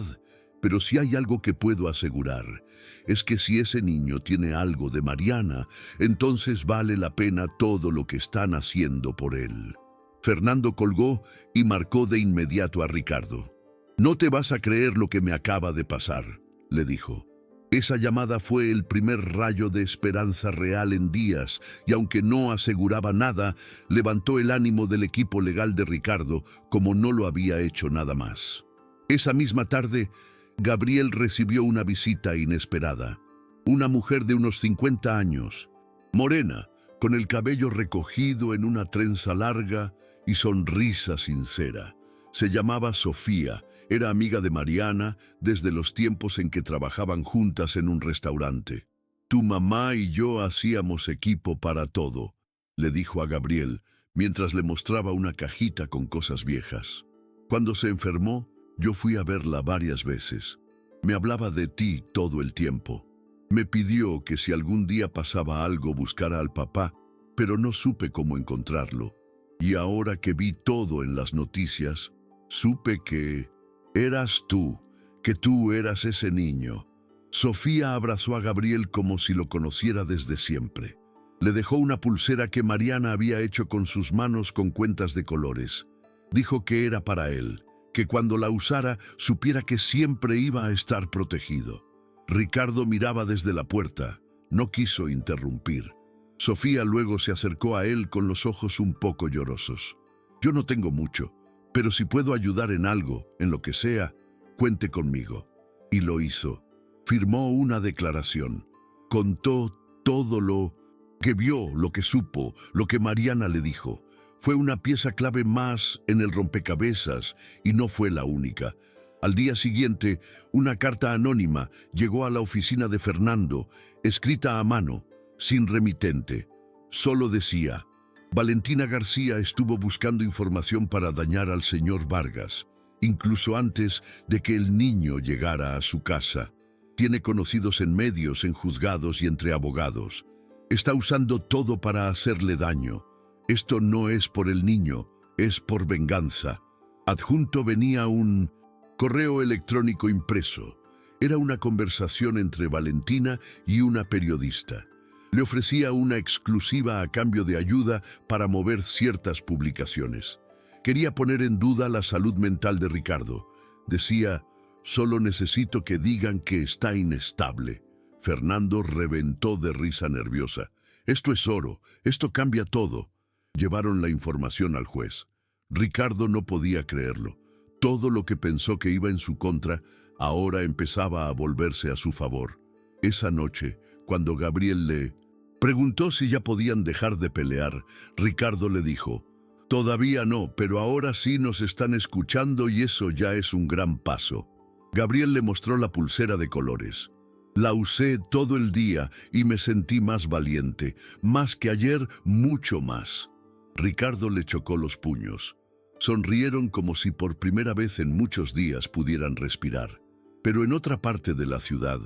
pero si hay algo que puedo asegurar, es que si ese niño tiene algo de Mariana, entonces vale la pena todo lo que están haciendo por él». Fernando colgó y marcó de inmediato a Ricardo. «No te vas a creer lo que me acaba de pasar», le dijo. Esa llamada fue el primer rayo de esperanza real en días, y aunque no aseguraba nada, levantó el ánimo del equipo legal de Ricardo como no lo había hecho nada más. Esa misma tarde, Gabriel recibió una visita inesperada. Una mujer de unos 50 años, morena, con el cabello recogido en una trenza larga y sonrisa sincera. Se llamaba Sofía, era amiga de Mariana desde los tiempos en que trabajaban juntas en un restaurante. «Tu mamá y yo hacíamos equipo para todo», le dijo a Gabriel, mientras le mostraba una cajita con cosas viejas. «Cuando se enfermó, yo fui a verla varias veces. Me hablaba de ti todo el tiempo. Me pidió que si algún día pasaba algo buscara al papá, pero no supe cómo encontrarlo. Y ahora que vi todo en las noticias, supe que eras tú, que tú eras ese niño». Sofía abrazó a Gabriel como si lo conociera desde siempre. Le dejó una pulsera que Mariana había hecho con sus manos con cuentas de colores. Dijo que era para él, que cuando la usara supiera que siempre iba a estar protegido. Ricardo miraba desde la puerta, no quiso interrumpir. Sofía luego se acercó a él con los ojos un poco llorosos. «Yo no tengo mucho, pero si puedo ayudar en algo, en lo que sea, cuente conmigo». Y lo hizo. Firmó una declaración. Contó todo lo que vio, lo que supo, lo que Mariana le dijo. Fue una pieza clave más en el rompecabezas y no fue la única. Al día siguiente, una carta anónima llegó a la oficina de Fernando, escrita a mano, sin remitente. Solo decía: «Valentina García estuvo buscando información para dañar al señor Vargas, incluso antes de que el niño llegara a su casa. Tiene conocidos en medios, en juzgados y entre abogados. Está usando todo para hacerle daño. Esto no es por el niño, es por venganza». Adjunto venía un correo electrónico impreso. Era una conversación entre Valentina y una periodista. Le ofrecía una exclusiva a cambio de ayuda para mover ciertas publicaciones. Quería poner en duda la salud mental de Ricardo. Decía: «Solo necesito que digan que está inestable». Fernando reventó de risa nerviosa. «Esto es oro, esto cambia todo». Llevaron la información al juez. Ricardo no podía creerlo. Todo lo que pensó que iba en su contra, ahora empezaba a volverse a su favor. Esa noche, cuando Gabriel le preguntó si ya podían dejar de pelear, Ricardo le dijo: «Todavía no, pero ahora sí nos están escuchando y eso ya es un gran paso». Gabriel le mostró la pulsera de colores. «La usé todo el día y me sentí más valiente, más que ayer, mucho más». Ricardo le chocó los puños. Sonrieron como si por primera vez en muchos días pudieran respirar. Pero en otra parte de la ciudad,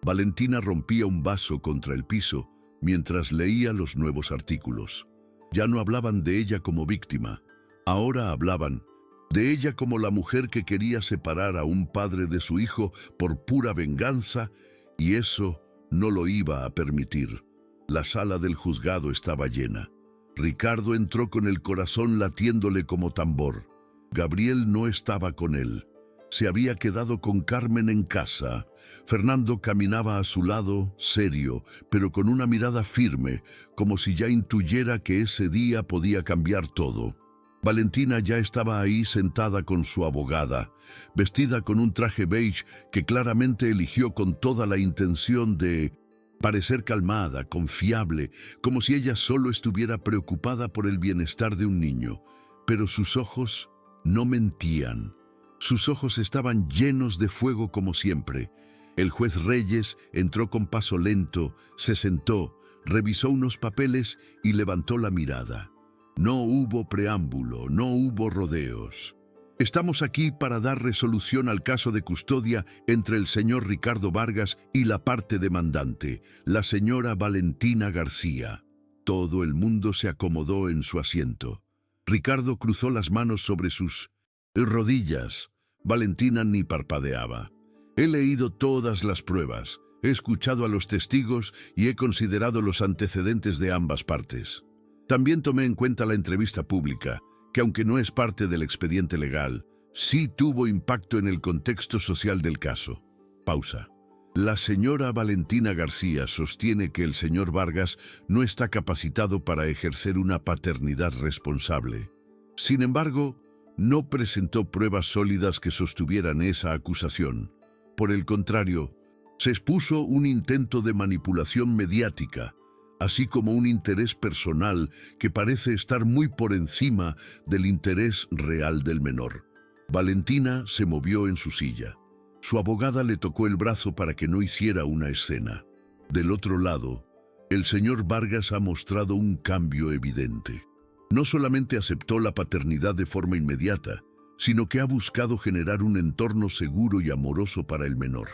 Valentina rompía un vaso contra el piso mientras leía los nuevos artículos. Ya no hablaban de ella como víctima, ahora hablaban de ella como la mujer que quería separar a un padre de su hijo por pura venganza, y eso no lo iba a permitir. La sala del juzgado estaba llena. Ricardo entró con el corazón latiéndole como tambor. Gabriel no estaba con él. Se había quedado con Carmen en casa. Fernando caminaba a su lado, serio, pero con una mirada firme, como si ya intuyera que ese día podía cambiar todo. Valentina ya estaba ahí sentada con su abogada, vestida con un traje beige que claramente eligió con toda la intención de parecer calmada, confiable, como si ella solo estuviera preocupada por el bienestar de un niño. Pero sus ojos no mentían. Sus ojos estaban llenos de fuego como siempre. El juez Reyes entró con paso lento, se sentó, revisó unos papeles y levantó la mirada. No hubo preámbulo, no hubo rodeos. «Estamos aquí para dar resolución al caso de custodia entre el señor Ricardo Vargas y la parte demandante, la señora Valentina García». Todo el mundo se acomodó en su asiento. Ricardo cruzó las manos sobre sus rodillas. Valentina ni parpadeaba. «He leído todas las pruebas, he escuchado a los testigos y he considerado los antecedentes de ambas partes. También tomé en cuenta la entrevista pública, que aunque no es parte del expediente legal, sí tuvo impacto en el contexto social del caso. Pausa. La señora Valentina García sostiene que el señor Vargas no está capacitado para ejercer una paternidad responsable. Sin embargo, no presentó pruebas sólidas que sostuvieran esa acusación. Por el contrario, se expuso un intento de manipulación mediática, así como un interés personal que parece estar muy por encima del interés real del menor. Valentina se movió en su silla. Su abogada le tocó el brazo para que no hiciera una escena. Del otro lado, el señor Vargas ha mostrado un cambio evidente. No solamente aceptó la paternidad de forma inmediata, sino que ha buscado generar un entorno seguro y amoroso para el menor.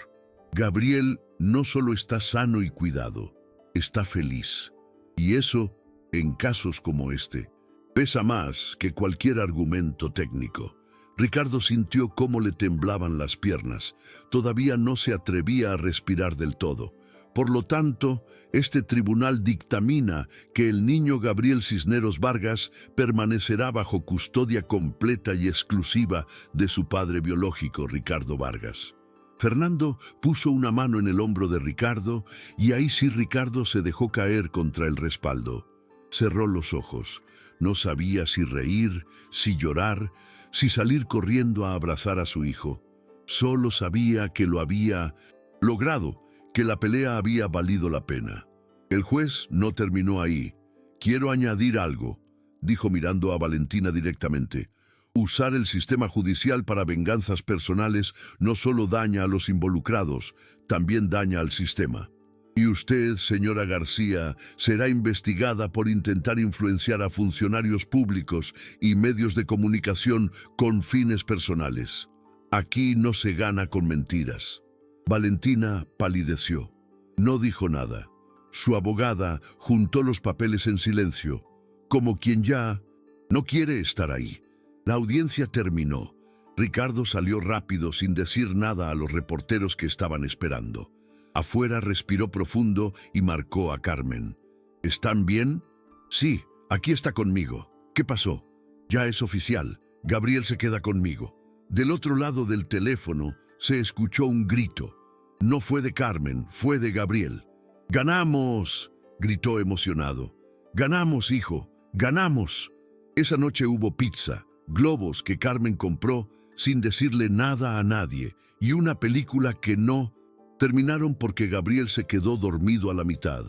Gabriel no solo está sano y cuidado, está feliz. Y eso, en casos como este, pesa más que cualquier argumento técnico. Ricardo sintió cómo le temblaban las piernas. Todavía no se atrevía a respirar del todo. Por lo tanto, este tribunal dictamina que el niño Gabriel Cisneros Vargas permanecerá bajo custodia completa y exclusiva de su padre biológico, Ricardo Vargas. Fernando puso una mano en el hombro de Ricardo y ahí sí Ricardo se dejó caer contra el respaldo. Cerró los ojos. No sabía si reír, si llorar, si salir corriendo a abrazar a su hijo. Solo sabía que lo había logrado, que la pelea había valido la pena. El juez no terminó ahí. «Quiero añadir algo», dijo mirando a Valentina directamente. «Usar el sistema judicial para venganzas personales no solo daña a los involucrados, también daña al sistema. Y usted, señora García, será investigada por intentar influenciar a funcionarios públicos y medios de comunicación con fines personales. Aquí no se gana con mentiras». Valentina palideció. No dijo nada. Su abogada juntó los papeles en silencio, como quien ya no quiere estar ahí. La audiencia terminó. Ricardo salió rápido sin decir nada a los reporteros que estaban esperando. Afuera respiró profundo y marcó a Carmen. «¿Están bien?» «Sí, aquí está conmigo». «¿Qué pasó?» «Ya es oficial. Gabriel se queda conmigo». Del otro lado del teléfono se escuchó un grito. No fue de Carmen, fue de Gabriel. «¡Ganamos!», gritó emocionado. «¡Ganamos, hijo! ¡Ganamos!». Esa noche hubo pizza, globos que Carmen compró sin decirle nada a nadie y una película que no terminaron porque Gabriel se quedó dormido a la mitad,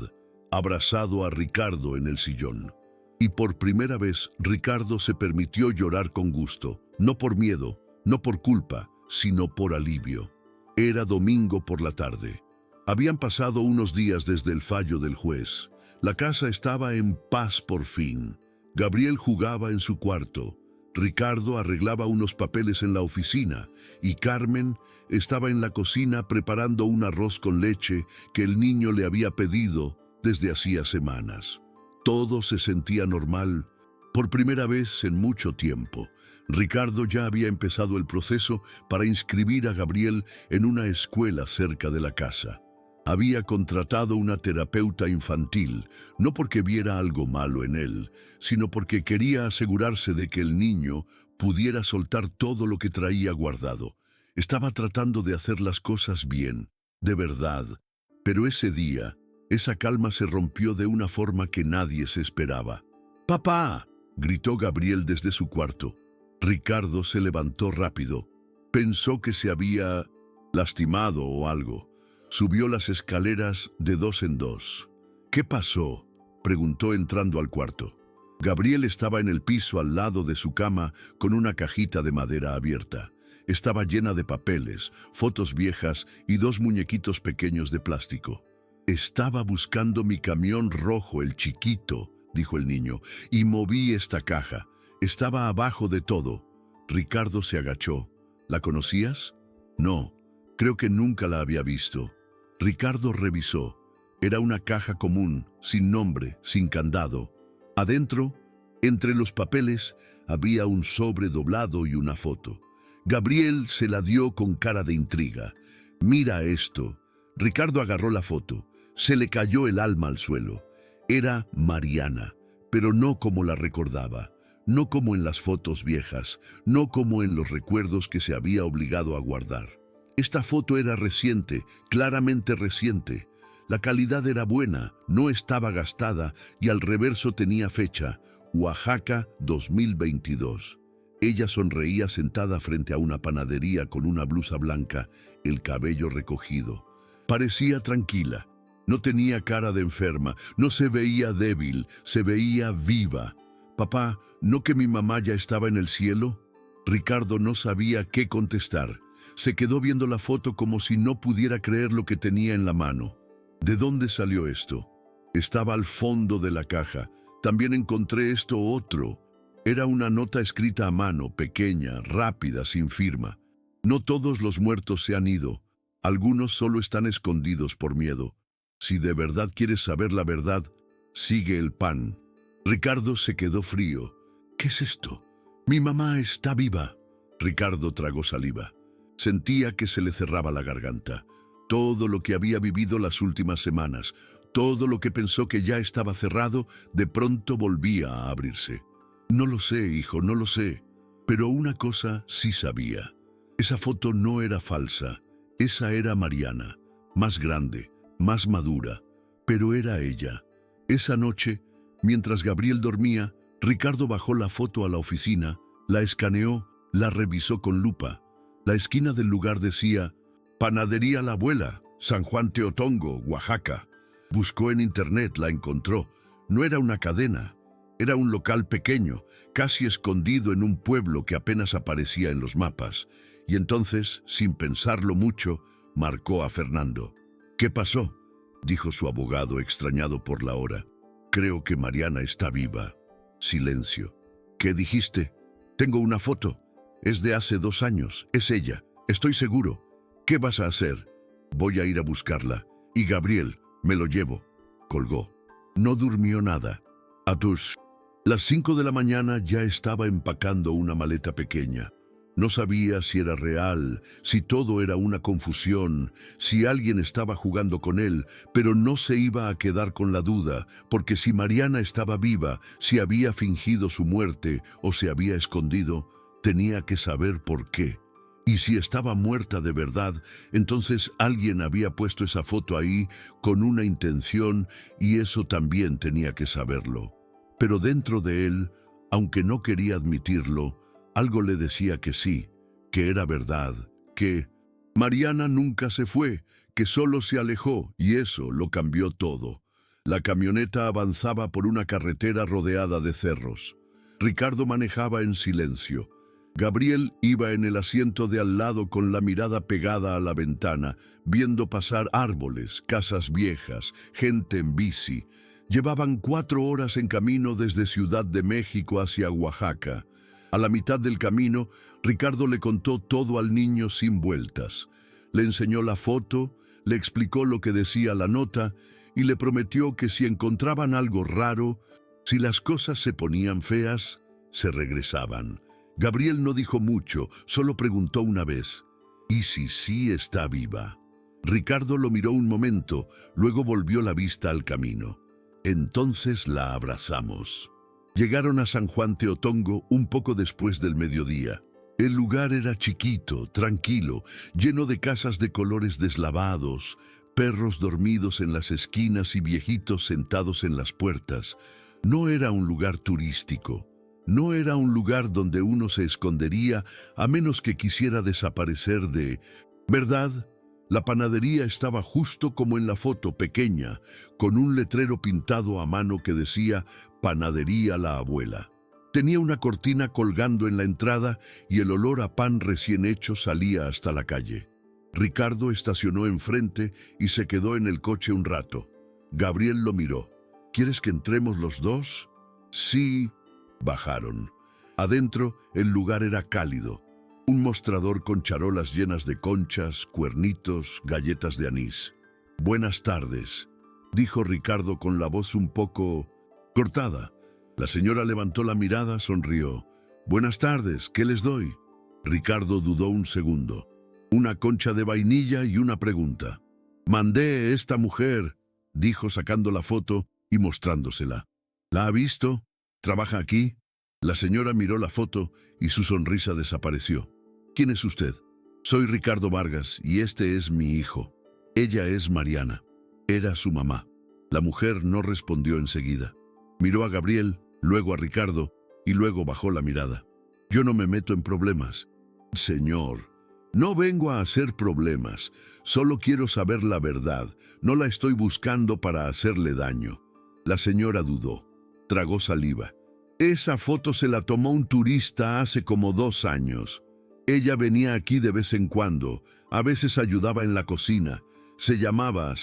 abrazado a Ricardo en el sillón. Y por primera vez Ricardo se permitió llorar con gusto, no por miedo, no por culpa, sino por alivio. Era domingo por la tarde. Habían pasado unos días desde el fallo del juez. La casa estaba en paz por fin. Gabriel jugaba en su cuarto. Ricardo arreglaba unos papeles en la oficina y Carmen estaba en la cocina preparando un arroz con leche que el niño le había pedido desde hacía semanas. Todo se sentía normal. Por primera vez en mucho tiempo, Ricardo ya había empezado el proceso para inscribir a Gabriel en una escuela cerca de la casa. Había contratado una terapeuta infantil, no porque viera algo malo en él, sino porque quería asegurarse de que el niño pudiera soltar todo lo que traía guardado. Estaba tratando de hacer las cosas bien, de verdad, pero ese día, esa calma se rompió de una forma que nadie se esperaba. «¡Papá!», gritó Gabriel desde su cuarto. Ricardo se levantó rápido. Pensó que se había lastimado o algo. Subió las escaleras de dos en dos. «¿Qué pasó?», preguntó entrando al cuarto. Gabriel estaba en el piso al lado de su cama con una cajita de madera abierta. Estaba llena de papeles, fotos viejas y dos muñequitos pequeños de plástico. «Estaba buscando mi camión rojo, el chiquito», dijo el niño, «y moví esta caja. Estaba abajo de todo». Ricardo se agachó. «¿La conocías?». «No, creo que nunca la había visto». Ricardo revisó. Era una caja común, sin nombre, sin candado. Adentro, entre los papeles, había un sobre doblado y una foto. Gabriel se la dio con cara de intriga. «Mira esto». Ricardo agarró la foto. Se le cayó el alma al suelo. Era Mariana, pero no como la recordaba. no como en las fotos viejas, no como en los recuerdos que se había obligado a guardar. Esta foto era reciente, claramente reciente. La calidad era buena, no estaba gastada y al reverso tenía fecha, Oaxaca 2022. Ella sonreía sentada frente a una panadería con una blusa blanca, el cabello recogido. Parecía tranquila. No tenía cara de enferma, no se veía débil, se veía viva. «Papá, ¿no que mi mamá ya estaba en el cielo?» Ricardo no sabía qué contestar. Se quedó viendo la foto como si no pudiera creer lo que tenía en la mano. ¿De dónde salió esto? Estaba al fondo de la caja. También encontré esto otro. Era una nota escrita a mano, pequeña, rápida, sin firma. No todos los muertos se han ido. Algunos solo están escondidos por miedo. Si de verdad quieres saber la verdad, sigue el pan. Ricardo se quedó frío. ¿Qué es esto? Mi mamá está viva. Ricardo tragó saliva. Sentía que se le cerraba la garganta. Todo lo que había vivido las últimas semanas, todo lo que pensó que ya estaba cerrado, de pronto volvía a abrirse. No lo sé, hijo, no lo sé. Pero una cosa sí sabía. Esa foto no era falsa. Esa era Mariana, más grande, más madura. Pero era ella. Esa noche, mientras Gabriel dormía, Ricardo bajó la foto a la oficina, la escaneó, la revisó con lupa. La esquina del lugar decía «Panadería La Abuela, San Juan Teotongo, Oaxaca». Buscó en internet, la encontró. No era una cadena, era un local pequeño, casi escondido en un pueblo que apenas aparecía en los mapas. Y entonces, sin pensarlo mucho, marcó a Fernando. «¿Qué pasó?», dijo su abogado, extrañado por la hora. «Creo que Mariana está viva». Silencio. «¿Qué dijiste?» «Tengo una foto. Es de hace 2 años. Es ella. Estoy seguro». «¿Qué vas a hacer?» «Voy a ir a buscarla. Y Gabriel, me lo llevo». Colgó. No durmió nada. A las 5 de la mañana ya estaba empacando una maleta pequeña. No sabía si era real, si todo era una confusión, si alguien estaba jugando con él, pero no se iba a quedar con la duda, porque si Mariana estaba viva, si había fingido su muerte o se había escondido, tenía que saber por qué. Y si estaba muerta de verdad, entonces alguien había puesto esa foto ahí con una intención y eso también tenía que saberlo. Pero dentro de él, aunque no quería admitirlo, algo le decía que sí, que era verdad, que Mariana nunca se fue, que solo se alejó y eso lo cambió todo. La camioneta avanzaba por una carretera rodeada de cerros. Ricardo manejaba en silencio. Gabriel iba en el asiento de al lado con la mirada pegada a la ventana, viendo pasar árboles, casas viejas, gente en bici. Llevaban 4 horas en camino desde Ciudad de México hacia Oaxaca. A la mitad del camino, Ricardo le contó todo al niño sin vueltas. Le enseñó la foto, le explicó lo que decía la nota y le prometió que si encontraban algo raro, si las cosas se ponían feas, se regresaban. Gabriel no dijo mucho, solo preguntó una vez, ¿y si sí está viva? Ricardo lo miró un momento, luego volvió la vista al camino. Entonces la abrazamos. Llegaron a San Juan Teotongo un poco después del mediodía. El lugar era chiquito, tranquilo, lleno de casas de colores deslavados, perros dormidos en las esquinas y viejitos sentados en las puertas. No era un lugar turístico. No era un lugar donde uno se escondería a menos que quisiera desaparecer de... ¿Verdad? La panadería estaba justo como en la foto, pequeña, con un letrero pintado a mano que decía «Panadería La Abuela». Tenía una cortina colgando en la entrada y el olor a pan recién hecho salía hasta la calle. Ricardo estacionó enfrente y se quedó en el coche un rato. Gabriel lo miró. «¿Quieres que entremos los dos?» «Sí». Bajaron. Adentro, el lugar era cálido. Un mostrador con charolas llenas de conchas, cuernitos, galletas de anís. «Buenas tardes», dijo Ricardo con la voz un poco cortada. La señora levantó la mirada, sonrió. «Buenas tardes, ¿qué les doy?» Ricardo dudó un segundo. «Una concha de vainilla y una pregunta». «Mandé esta mujer», dijo sacando la foto y mostrándosela. «¿La ha visto? ¿Trabaja aquí?» La señora miró la foto y su sonrisa desapareció. ¿Quién es usted? Soy Ricardo Vargas y este es mi hijo. Ella es Mariana. Era su mamá. La mujer no respondió enseguida. Miró a Gabriel, luego a Ricardo y luego bajó la mirada. Yo no me meto en problemas. Señor, no vengo a hacer problemas. Solo quiero saber la verdad. No la estoy buscando para hacerle daño. La señora dudó. Tragó saliva. Esa foto se la tomó un turista hace como 2 años. Ella venía aquí de vez en cuando. A veces ayudaba en la cocina. Se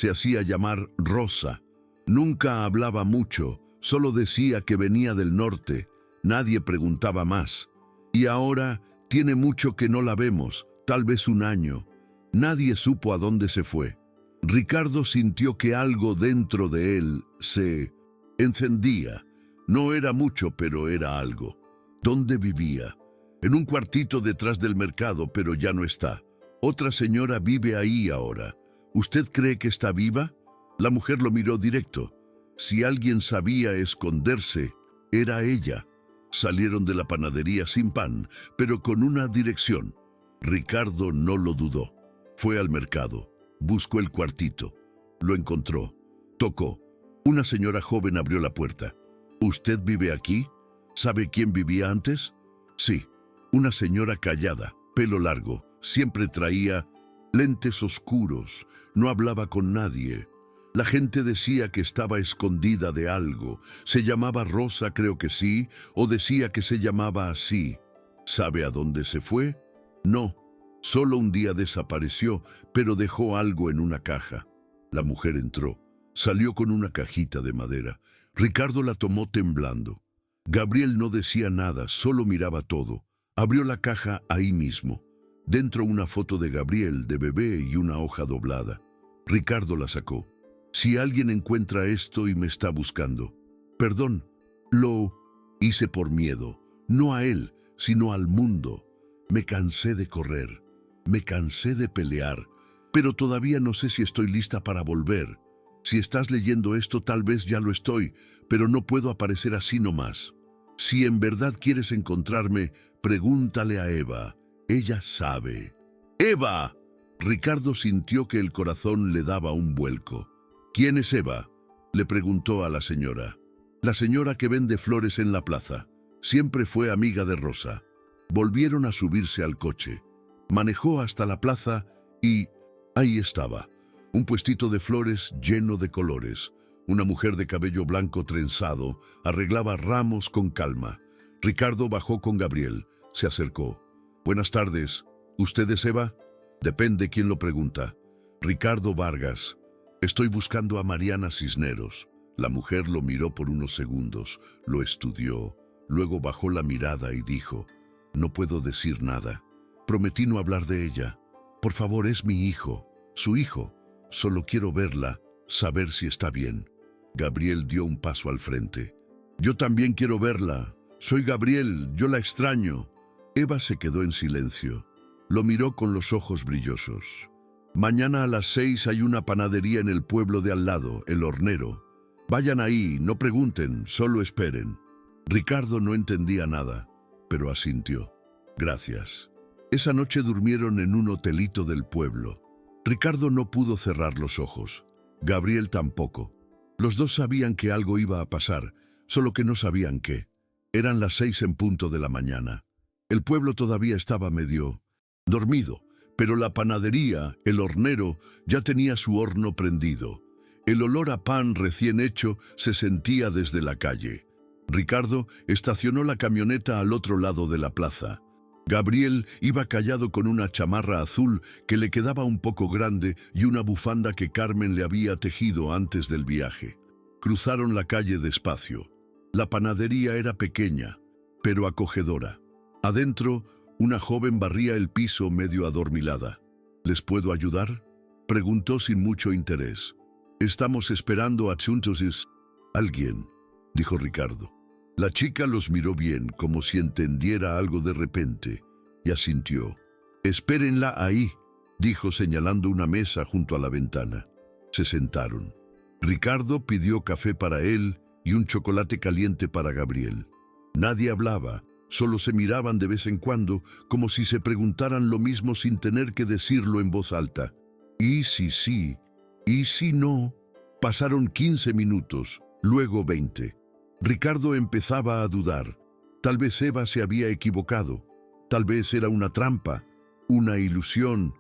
hacía llamar Rosa. Nunca hablaba mucho. Solo decía que venía del norte. Nadie preguntaba más. Y ahora tiene mucho que no la vemos, tal vez 1 año. Nadie supo a dónde se fue. Ricardo sintió que algo dentro de él se encendía. No era mucho, pero era algo. ¿Dónde vivía? En un cuartito detrás del mercado, pero ya no está. Otra señora vive ahí ahora. ¿Usted cree que está viva? La mujer lo miró directo. Si alguien sabía esconderse, era ella. Salieron de la panadería sin pan, pero con una dirección. Ricardo no lo dudó. Fue al mercado. Buscó el cuartito. Lo encontró. Tocó. Una señora joven abrió la puerta. ¿Usted vive aquí? ¿Sabe quién vivía antes? Sí. Una señora callada, pelo largo. Siempre traía lentes oscuros. No hablaba con nadie. La gente decía que estaba escondida de algo. Se llamaba Rosa, creo que sí, o decía que se llamaba así. ¿Sabe a dónde se fue? No. Solo un día desapareció, pero dejó algo en una caja. La mujer entró. Salió con una cajita de madera. Ricardo la tomó temblando. Gabriel no decía nada, solo miraba todo. Abrió la caja ahí mismo. Dentro una foto de Gabriel, de bebé y una hoja doblada. Ricardo la sacó. Si alguien encuentra esto y me está buscando. Perdón, lo hice por miedo. No a él, sino al mundo. Me cansé de correr. Me cansé de pelear. Pero todavía no sé si estoy lista para volver. Si estás leyendo esto, tal vez ya lo estoy, pero no puedo aparecer así nomás. Si en verdad quieres encontrarme, pregúntale a Eva. Ella sabe. ¡Eva! Ricardo sintió que el corazón le daba un vuelco. ¿Quién es Eva?, le preguntó a la señora. La señora que vende flores en la plaza. Siempre fue amiga de Rosa. Volvieron a subirse al coche. Manejó hasta la plaza y ahí estaba. Un puestito de flores lleno de colores. Una mujer de cabello blanco trenzado arreglaba ramos con calma. Ricardo bajó con Gabriel. Se acercó. Buenas tardes. ¿Usted es Eva? Depende quién lo pregunta. Ricardo Vargas. Estoy buscando a Mariana Cisneros. La mujer lo miró por unos segundos, lo estudió, luego bajó la mirada y dijo, no puedo decir nada. Prometí no hablar de ella. Por favor, es mi hijo, su hijo. Solo quiero verla, saber si está bien. Gabriel dio un paso al frente. Yo también quiero verla. Soy Gabriel, yo la extraño. Eva se quedó en silencio. Lo miró con los ojos brillosos. Mañana a las 6 hay una panadería en el pueblo de al lado, El Hornero. Vayan ahí, no pregunten, solo esperen. Ricardo no entendía nada, pero asintió. Gracias. Esa noche durmieron en un hotelito del pueblo. Ricardo no pudo cerrar los ojos. Gabriel tampoco. Los dos sabían que algo iba a pasar, solo que no sabían qué. Eran las 6 en punto de la mañana. El pueblo todavía estaba medio dormido, pero la panadería, El Hornero, ya tenía su horno prendido. El olor a pan recién hecho se sentía desde la calle. Ricardo estacionó la camioneta al otro lado de la plaza. Gabriel iba callado con una chamarra azul que le quedaba un poco grande y una bufanda que Carmen le había tejido antes del viaje. Cruzaron la calle despacio. La panadería era pequeña, pero acogedora. Adentro, una joven barría el piso medio adormilada. ¿Les puedo ayudar?, preguntó sin mucho interés. Estamos esperando a Chuntosis. Alguien, dijo Ricardo. La chica los miró bien, como si entendiera algo de repente, y asintió. Espérenla ahí, dijo señalando una mesa junto a la ventana. Se sentaron. Ricardo pidió café para él y un chocolate caliente para Gabriel. Nadie hablaba, solo se miraban de vez en cuando, como si se preguntaran lo mismo sin tener que decirlo en voz alta. ¿Y si sí? ¿Y si no? Pasaron 15 minutos, luego 20. Ricardo empezaba a dudar. Tal vez Eva se había equivocado. Tal vez era una trampa, una ilusión,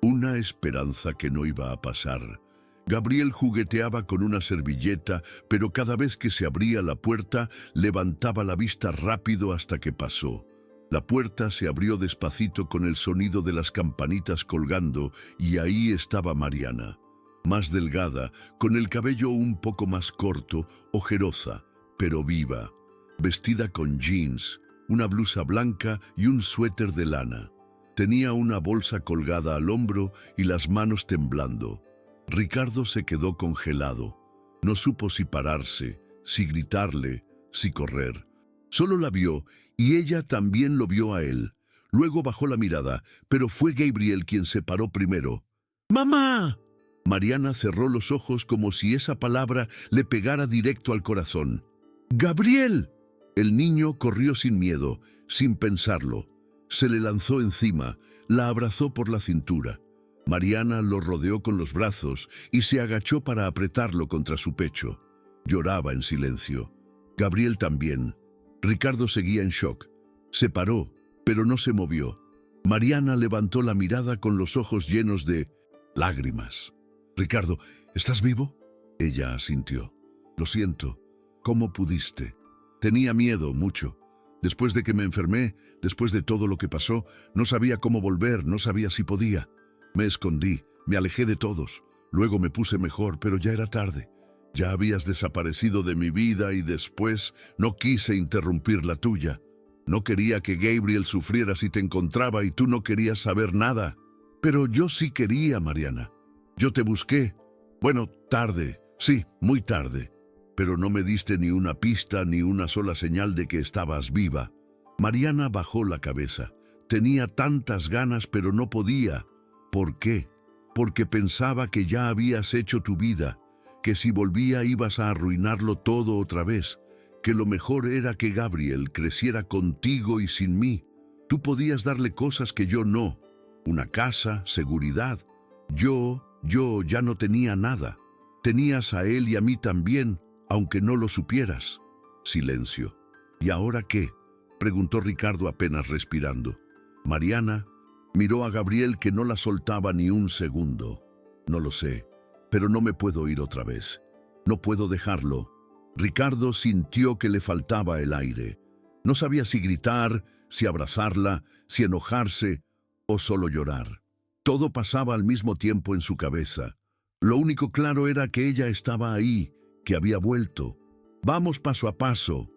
una esperanza que no iba a pasar. Gabriel jugueteaba con una servilleta, pero cada vez que se abría la puerta, levantaba la vista rápido hasta que pasó. La puerta se abrió despacito con el sonido de las campanitas colgando, y ahí estaba Mariana. Más delgada, con el cabello un poco más corto, ojerosa, pero viva, vestida con jeans, una blusa blanca y un suéter de lana. Tenía una bolsa colgada al hombro y las manos temblando. Ricardo se quedó congelado. No supo si pararse, si gritarle, si correr. Solo la vio y ella también lo vio a él. Luego bajó la mirada, pero fue Gabriel quien se paró primero. ¡Mamá! Mariana cerró los ojos como si esa palabra le pegara directo al corazón. ¡Gabriel! El niño corrió sin miedo, sin pensarlo. Se le lanzó encima, la abrazó por la cintura. Mariana lo rodeó con los brazos y se agachó para apretarlo contra su pecho. Lloraba en silencio. Gabriel también. Ricardo seguía en shock. Se paró, pero no se movió. Mariana levantó la mirada con los ojos llenos de lágrimas. «Ricardo, ¿estás vivo?» Ella asintió. «Lo siento. ¿Cómo pudiste?» «Tenía miedo, mucho. Después de que me enfermé, después de todo lo que pasó, no sabía cómo volver, no sabía si podía. Me escondí, me alejé de todos. Luego me puse mejor, pero ya era tarde. Ya habías desaparecido de mi vida y después no quise interrumpir la tuya. No quería que Gabriel sufriera si te encontraba y tú no querías saber nada. Pero yo sí quería, Mariana. Yo te busqué. Bueno, tarde, sí, muy tarde. Pero no me diste ni una pista ni una sola señal de que estabas viva». Mariana bajó la cabeza. Tenía tantas ganas, pero no podía. ¿Por qué? Porque pensaba que ya habías hecho tu vida, que si volvía ibas a arruinarlo todo otra vez, que lo mejor era que Gabriel creciera contigo y sin mí. Tú podías darle cosas que yo no. Una casa, seguridad. Yo ya no tenía nada. Tenías a él y a mí también, aunque no lo supieras. Silencio. ¿Y ahora qué?, preguntó Ricardo apenas respirando. Mariana miró a Gabriel, que no la soltaba ni un segundo. «No lo sé, pero no me puedo ir otra vez. No puedo dejarlo». Ricardo sintió que le faltaba el aire. No sabía si gritar, si abrazarla, si enojarse o solo llorar. Todo pasaba al mismo tiempo en su cabeza. Lo único claro era que ella estaba ahí, que había vuelto. «Vamos paso a paso»,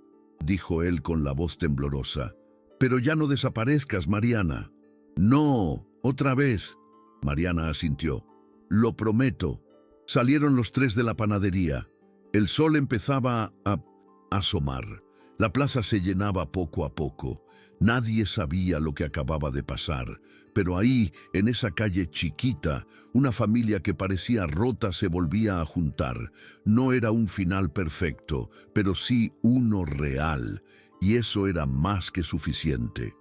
dijo él con la voz temblorosa. «Pero ya no desaparezcas, Mariana». «No, otra vez». Mariana asintió. «Lo prometo». Salieron los tres de la panadería. El sol empezaba a asomar. La plaza se llenaba poco a poco. Nadie sabía lo que acababa de pasar, pero ahí, en esa calle chiquita, una familia que parecía rota se volvía a juntar. No era un final perfecto, pero sí uno real, y eso era más que suficiente.